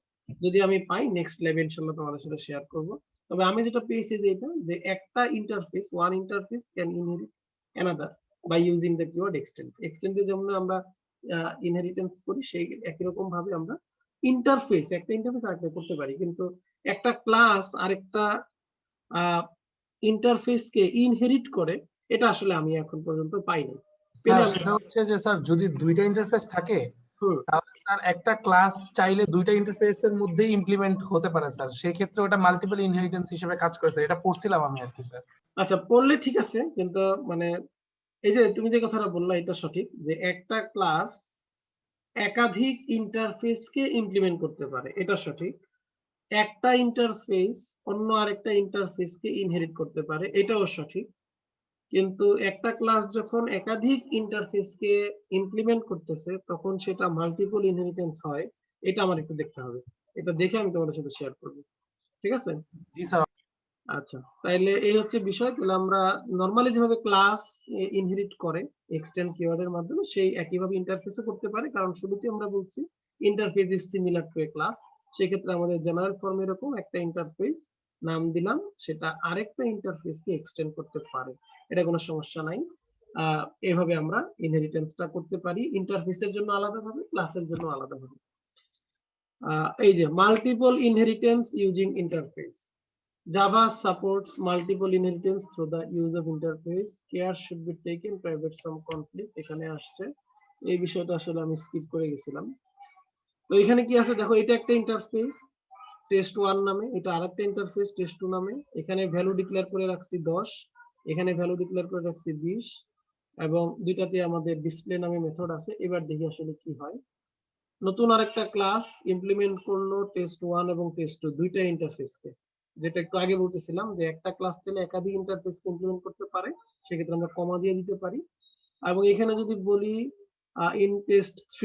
যদি আমি পাই নেক্সট লেভেল ইনশাআল্লাহ তোমাদের সাথে শেয়ার করব। তবে আমি যেটা পেয়েছি যে এটা, যে একটা interface, one interface can inherit another by using the keyword extend. এক্সটেন্ডে যেমন আমরা ইনহেরিটেন্স করি, সেই একই রকম ভাবে আমরা ইন্টারফেস, একটা ইন্টারফেস আরেকটা করতে পারি, কিন্তু একটা ক্লাস আরেকটা ইন্টারফেসকে ইনহেরিট করে, এটা আসলে আমি এখন পর্যন্ত পাইনি। পেলে স্যার আমি সেটা হচ্ছে যে স্যার যদি দুইটা ইন্টারফেস থাকে হুম তাহলে স্যার একটা ক্লাস চাইলে দুইটা ইন্টারফেসের মধ্যে ইমপ্লিমেন্ট হতে পারে স্যার, সেই ক্ষেত্রে ওটা মাল্টিপল ইনহেরিটেন্স হিসেবে কাজ করে স্যার, এটা পড়ছিলাম আমি আর কি স্যার। আচ্ছা, পড়লে ঠিক আছে, কিন্তু মানে এই যে তুমি যে কথাটা বললা এটা সঠিক, যে একটা ক্লাস একাধিক ইন্টারফেসকে ইমপ্লিমেন্ট করতে পারে, এটা সঠিক। একটা ইন্টারফেস অন্য আরেকটা ইন্টারফেসকে ইনহেরিট করতে পারে, এটাও সঠিক। কিন্তু একটা ক্লাস যখন একাধিক ইন্টারফেসকে ইমপ্লিমেন্ট করতেছে তখন সেটা মাল্টিপল ইনহেরিটেন্স হয়, এটা আমার একটু দেখতে হবে। এটা দেখে আমি তোমাদের সাথে শেয়ার করবো, ঠিক আছে? জি স্যার। আচ্ছা, তাইলে এই হচ্ছে বিষয়। তাহলে আমরা নরমালি যেভাবে ক্লাস ইনহেরিট করে এক্সটেন্ড কিওয়ার্ডের মাধ্যমে, সেই একইভাবে ইন্টারফেসও করতে পারে, কারণ শুরুতে আমরা বলছি interface is similar to A class. সেক্ষেত্রে আমাদের জেনারেল ফর্ম এরকম, একটা ইন্টারফেস নাম দিলাম, সেটা আরেকটা ইন্টারফেসকে এক্সটেন্ড করতে পারে, এটা কোনো সমস্যা নাই। এভাবে আমরা ইনহেরিটেন্সটা করতে পারি, ইন্টারফেসের জন্য আলাদাভাবে, ক্লাসের জন্য আলাদাভাবে। এই যে multiple inheritance using interface. Java supports multiple inheritance through the use of interface. Care should be taken to avoid some conflict. এখানে আসছে, এই বিষয়টা আসলে আমি স্কিপ করে গেছিলাম। তো এখানে কি আছে দেখো, এটা একটা ইন্টারফেস test1 নামে, এটা আরেকটা ইন্টারফেস test2 নামে। এখানে ভ্যালু ডিক্লেয়ার করে রাখছি 10, এখানে ভ্যালু ডিক্লেয়ার করে রাখছি 20, এবং দুইটাতে আমাদের ডিসপ্লে নামে মেথড আছে। এবার দেখি আসলে কি হয়। নতুন আরেকটা ক্লাস ইমপ্লিমেন্ট করলো test1 এবং test2 দুইটা ইন্টারফেসকে, যেটা একটু আগে বলতেছিলাম যে একটা ক্লাস চাইলে একাধিক ইন্টারফেসকে ইমপ্লিমেন্ট করতে পারে, সেক্ষেত্রে আমরা কমা দিয়ে দিতে পারি। এবং এখানে যদি বলি ইন test3,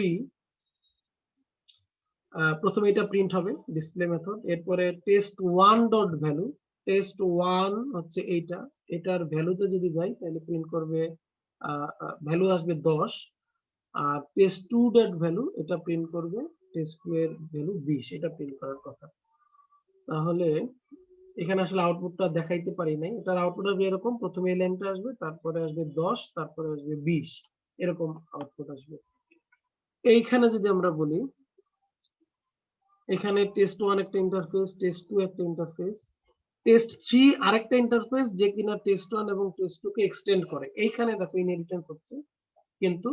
প্রথমে এটা প্রিন্ট হবে ডিসপ্লে মেথড, এরপরে test1 ডট ভ্যালু, test1 হচ্ছে এইটা, এটার ভ্যালুতে যদি যাই তাহলে প্রিন্ট করবে ভ্যালু আসবে 10, আর test2 ডট ভ্যালু এটা প্রিন্ট করবে test2 এর ভ্যালু 20, এটা প্রিন্ট করার কথা। তাহলে এখানে আসলে আউটপুটটা দেখাইতে পারি নাই, এটার আউটপুট হবে এরকম, প্রথমে এই লাইনটা আসবে, তারপরে আসবে 10, তারপরে আসবে 20, এরকম আউটপুট আসবে। এইখানে যদি আমরা বলি, এখানে test1 একটা ইন্টারফেস, test2 একটা ইন্টারফেস, test3 আরেকটা ইন্টারফেস যে কিনা test1 এবং test2 কে এক্সটেন্ড করে। এইখানে দেখো ইনহেরিটেন্স হচ্ছে, কিন্তু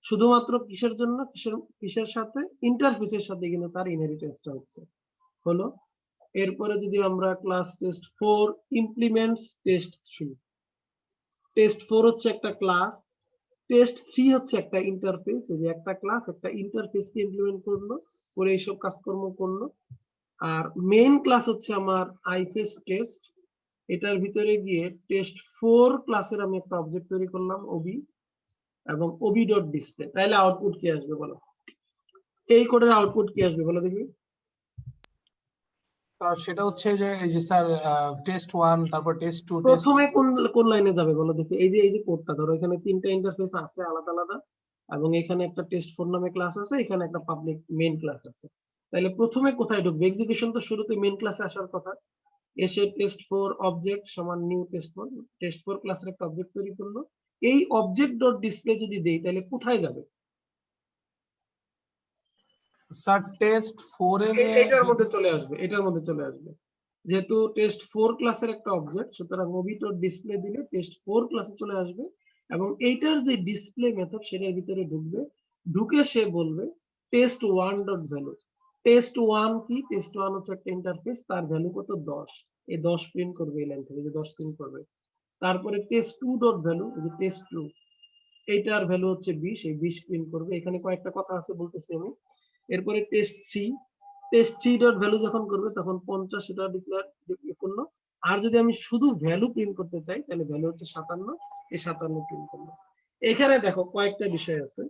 শুধুমাত্র কিসের জন্য, কিসের সাথে, ইন্টারফেসের সাথে কিন্তু তার ইনহেরিটেন্সটা হচ্ছে হলো। এরপরে যদি আমরা class test4 implements test3, test4 হচ্ছে একটা ক্লাস, test3 হচ্ছে একটা ইন্টারফেস, এই যে একটা ক্লাস একটা ইন্টারফেসকে ইমপ্লিমেন্ট করলো, করে এইসব কাজকর্ম করলো। আর মেইন ক্লাস হচ্ছে আমার আইফেস টেস্ট, এটার ভিতরে গিয়ে test4 ক্লাসের আমি একটা অবজেক্ট তৈরি করলাম ওবি, এবং ওবি ডট ডিসপ্লে। তাহলে আউটপুট কি আসবে বলো, এই কোডের আউটপুট কি আসবে বলো দেখি। সেটা হচ্ছে যে এই যে স্যার test1, তারপর test2, প্রথমে কোন কোন লাইনে যাবে বলো দেখি। এই যে কোডটা ধরো, এখানে তিনটা ইন্টারফেস আছে আলাদা আলাদা, এবং এখানে একটা test4 নামে ক্লাস আছে, এখানে একটা পাবলিক মেইন ক্লাস আছে। তাহলে প্রথমে কোথায় ঢুকবে, এক্সিকিউশন তো শুরুতে মেইন ক্লাসে আসার কথা, এসে test4 অবজেক্ট সমান নিউ test4, test4 ক্লাসের একটা অবজেক্ট তৈরি করলো। এই অবজেক্ট ডট ডিসপ্লে যদি দেই তাহলে কোথায় যাবে, স্যার test4 এর এটার মধ্যে চলে আসবে, এটার মধ্যে চলে আসবে। যেহেতু test4 ক্লাসের একটা অবজেক্ট, সুতরাং ওবি ডট ডিসপ্লে দিলে test4 ক্লাসে চলে আসবে, এবং এইটার যে ডিসপ্লে মেথড সেটার ভিতরে ঢুকবে, ঢুকে সে বলবে test1 ডট ভ্যালু। test1 কি, test1 হচ্ছে একটা ইন্টারফেস, তার ভ্যালু কত 10, এই 10 প্রিন্ট করবে, এই লাইন থেকে যে 10 প্রিন্ট করবে। তারপরে test2 ডট ভ্যালু, এই যে test2, এইটার ভ্যালু হচ্ছে 20, এই 20 প্রিন্ট করবে। এখানে কয়েকটা কথা আছে বলতেছি আমি। এরপরে test3 ডট ভ্যালু যখন করবে তখন 50 এটা ডিক্লেয়ার করলো। আর যদি আমি শুধু ভ্যালু প্রিন্ট করতে চাই তাহলে ভ্যালু হচ্ছে 57, এই 57 প্রিন্ট করলো। এখানে দেখো কয়েকটা বিষয় আছে,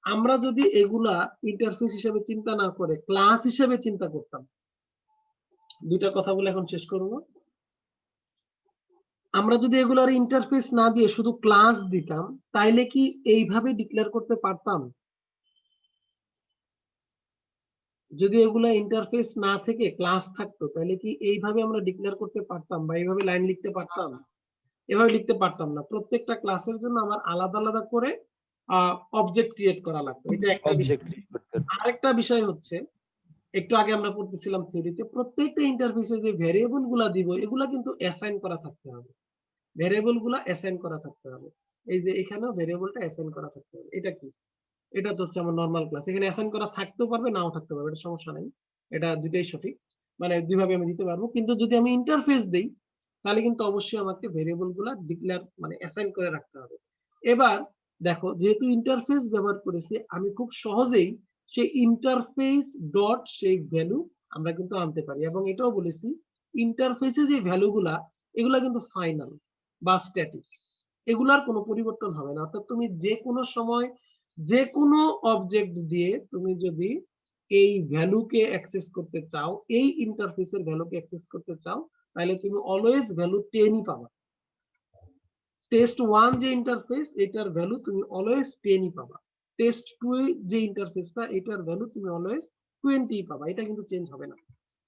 আমরা যদি এগুলা ইন্টারফেস হিসেবে চিন্তা না করে ক্লাস হিসেবে চিন্তা করতাম, দুইটা কথা বলে এখন শেষ করব। আমরা যদি এগুলার ইন্টারফেস না দিয়ে শুধু ক্লাস দিতাম, তাইলে কি এইভাবে ডিক্লেয়ার করতে পারতাম? যদি এগুলা ইন্টারফেস না থেকে ক্লাস থাকতো তাহলে কি এইভাবে আমরা ডিক্লেয়ার করতে পারতাম বা এইভাবে লাইন লিখতে পারতাম? এভাবে লিখতে পারতাম না। প্রত্যেকটা ক্লাসের জন্য আমার আলাদা আলাদা করে অবজেক্ট ক্রিয়েট করা লাগতো, এটা একটা বিষয়। আরেকটা বিষয় হচ্ছে, একটু আগে আমরা পড়তেছিলাম থিওরিতে, প্রত্যেকটা ইন্টারফেসে যে ভ্যারিয়েবল গুলা দিব এগুলা কিন্তু অ্যাসাইন করা থাকতে হবে, ভ্যারিয়েবল গুলা অ্যাসাইন করা থাকতে হবে। এই যে এখানেও ভ্যারিয়েবলটা অ্যাসাইন করা থাকতে হবে। এটা কি, এটা তো হচ্ছে আমার নরমাল ক্লাস, এখানে অ্যাসাইন করা থাকতেও পারবে নাও থাকতে পারবে, এটা সমস্যা নাই, এটা দুইটাই সঠিক, মানে দুইভাবে আমি দিতে পারবো। কিন্তু যদি আমি ইন্টারফেস দেই তাহলে কিন্তু অবশ্যই আমাকে ভেরিয়েবল গুলা ডিক্লেয়ার মানে অ্যাসাইন করে রাখতে হবে। এবার দেখো, যেহেতু ইন্টারফেস ব্যবহার করেছি, আমি খুব সহজেই সেই ইন্টারফেস ডট সেই ভ্যালু আমরা কিন্তু আনতে পারি, এবং এটাও বলেছি ইন্টারফেসে যে ভ্যালুগুলা এগুলা কিন্তু ফাইনাল বা স্ট্যাটিক, এগুলার কোনো পরিবর্তন হবে না। অর্থাৎ তুমি যে কোনো সময় যে কোনো অবজেক্ট দিয়ে তুমি যদি এই ভ্যালুকে অ্যাক্সেস করতে চাও, এই ইন্টারফেসের ভ্যালুকে অ্যাক্সেস করতে চাও, তাহলে তুমি অলওয়েজ ভ্যালু 10ই পাবা। test1 যে ইন্টারফেস এটার ভ্যালু তুমি অলওয়েজ 10ই পাবা। test2 যে ইন্টারফেসটা এটার ভ্যালু তুমি অলওয়েজ 20ই পাবা, এটা কিন্তু চেঞ্জ হবে না।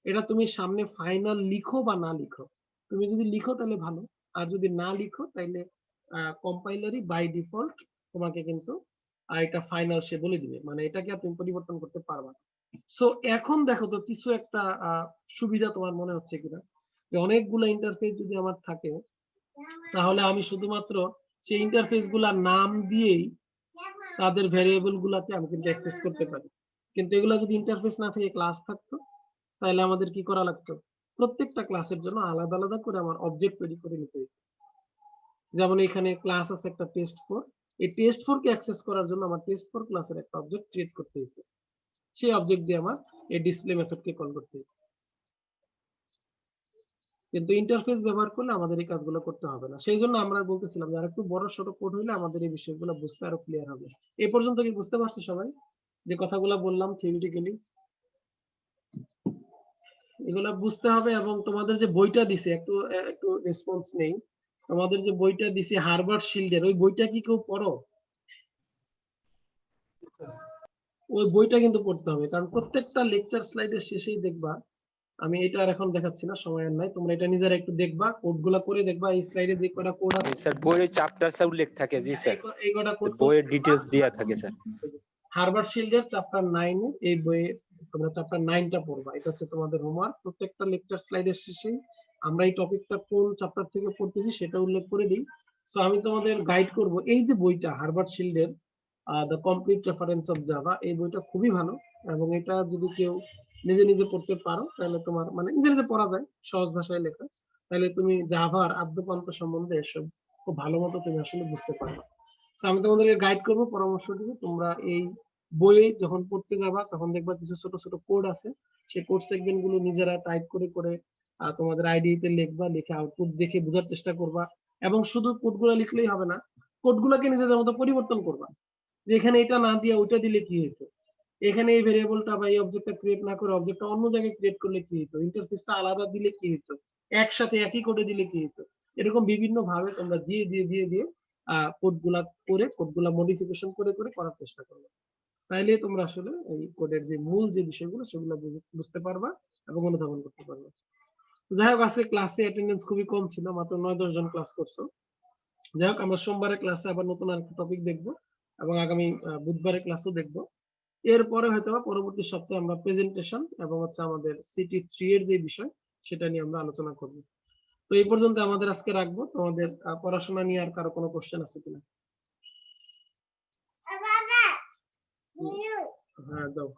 এটা তুমি সামনে ফাইনাল লিখো বা না লিখো, তুমি যদি লিখো তাহলে ভালো, আর যদি না লিখো তাহলে কম্পাইলারই বাই ডিফল্ট তোমাকে কিন্তু এটা ফাইনাল সে বলে দিবে, মানে এটাকে আর তুমি পরিবর্তন করতে পারবা না। সো এখন দেখো তো কিছু একটা সুবিধা তোমার মনে হচ্ছে কিনা, যে অনেকগুলো ইন্টারফেস যদি আমার থাকে তাহলে আমি শুধুমাত্র সেই ইন্টারফেস গুলার নাম দিয়েই তাদের ভ্যারিয়েবল গুলাকে আমি কিন্তু অ্যাক্সেস করতে পারি। কিন্তু এগুলা যদি ইন্টারফেস না থেকে ক্লাস থাকতো তাহলে আমাদের কি করা লাগতো, প্রত্যেকটা ক্লাসের জন্য আলাদা আলাদা করে আমার অবজেক্ট তৈরি করে নিতে হতো। যেমন এখানে ক্লাস আছে একটা টেস্ট4, এই টেস্ট4 কে অ্যাক্সেস করার জন্য আমার টেস্ট4 ক্লাসের একটা অবজেক্ট ক্রিয়েট করতে হয়েছে, সেই অবজেক্ট দিয়ে আমার এই ডিসপ্লে মেথডকে কল করতে হয়েছে। কিন্তু ইন্টারফেস ব্যবহার করলে আমাদের এই কাজগুলো করতে হবে না। সেই জন্য আমরা বলতেছিলাম যে আরেকটু বড় সড়ো কোড হইলে আমাদের এই বিষয়গুলো বুঝতে আরো ক্লিয়ার হবে। এই পর্যন্ত কি বুঝতে পারছো সবাই যে কথাগুলো বললাম থিওরিটিক্যালি? এগুলা বুঝতে হবে। এবং তোমাদের যে বইটা দিছে একটু একটু রেসপন্স নেই, তোমাদের যে বইটা দিছে হার্ভার্ড শিল্ডের, ওই বইটা কি কেউ পড়ো? ওই বইটা কিন্তু পড়তে হবে, কারণ প্রত্যেকটা লেকচার স্লাইডের শেষেই দেখবা, আমি এটা আর এখন দেখাচ্ছি না, সময় আর নাই, তোমরা এটা নিজেরা একটু দেখবা, কোডগুলা করে দেখবা, এই স্লাইডে যে কটা কোড আছে স্যার বইয়ের চ্যাপ্টার সব উল্লেখ থাকে, জি স্যার, এই কটা কোড বইয়ের ডিটেইলস দেয়া থাকে স্যার। হার্ভার্ড শিল্ডের চ্যাপ্টার 9 এই বইয়ে তোমরা চ্যাপ্টার 9টা পড়বা, এটা হচ্ছে তোমাদের হোমওয়ার্ক। প্রত্যেকটা লেকচার স্লাইডের শেষে আমরা এই টপিকটা কোন চ্যাপ্টার থেকে পড়তেছি সেটা উল্লেখ করে দিই। সো আমি তোমাদের গাইড করব। এই যে বইটা হার্ভার্ড শিল্ডের the complete reference of Java, এই বইটা খুবই ভালো, এবং এটা যদি কেউ নিজে নিজে পড়তে পারো তাহলে তোমার মানে নিজে নিজে পড়া যায়, সহজ ভাষায় লেখা, তাহলে তুমি জাভার আদ্যপান্ত সম্বন্ধে এসব খুব ভালো মতো তুমি আসলে বুঝতে পারবে। So, আমি তোমাদেরকে গাইড করবো, পরামর্শ দিব। তোমরা এই বইয়ে যখন পড়তে যাবা তখন দেখবা কিছু ছোট ছোট কোড আছে, সেই কোড সেগমেন্ট গুলো নিজেরা টাইপ করে করে তোমাদের আইডিতে লিখবা, লিখে আউটপুট দেখে বোঝার চেষ্টা করবা। এবং শুধু কোডগুলো লিখলেই হবে না, কোডগুলোকে নিজেদের মতো পরিবর্তন করবা, যে এখানে এটা না দিয়ে ওইটা দিলে কি হতো, এখানে এই ভেরিয়েবলটা বা এই অবজেক্টটা ক্রিয়েট না করে অবজেক্টটা অন্য জায়গায় ক্রিয়েট করলে কি হতো, ইন্টারফেসটা আলাদা দিলে কি হতো, একসাথে একই কোডে দিলে কি হতো। এরকম বিভিন্ন ভাবে তোমরা দিয়ে দিয়ে দিয়ে দিয়ে কোডগুলা করে কোডগুলা মডিফিকেশন করে করে করার চেষ্টা করবে। তাইলে তোমরা আসলে এই কোডের যে মূল যে বিষয়গুলো সেগুলো বুঝতে পারবা এবং অনুধাবন করতে পারবা। যাই হোক, আজকে ক্লাসে অ্যাটেন্ডেন্স খুবই কম ছিল, মাত্র 9-10 জন ক্লাস করছো। যাই হোক, আমরা সোমবারের ক্লাসে আবার নতুন আরেকটা টপিক দেখবো, এবং আগামী বুধবারের ক্লাসও দেখবো। এরপরে হয়তো পরবর্তী সপ্তাহে আমরা প্রেজেন্টেশন এবং হচ্ছে আমাদের সিটি 3 এর যে বিষয় সেটা নিয়ে আমরা আলোচনা করব। তো এই পর্যন্ত আমাদের আজকে রাখবো। তোমাদের পড়াশোনা নিয়ে আর কারো কোনো কোশ্চেন আছে কিনা? হ্যাঁ, দাও।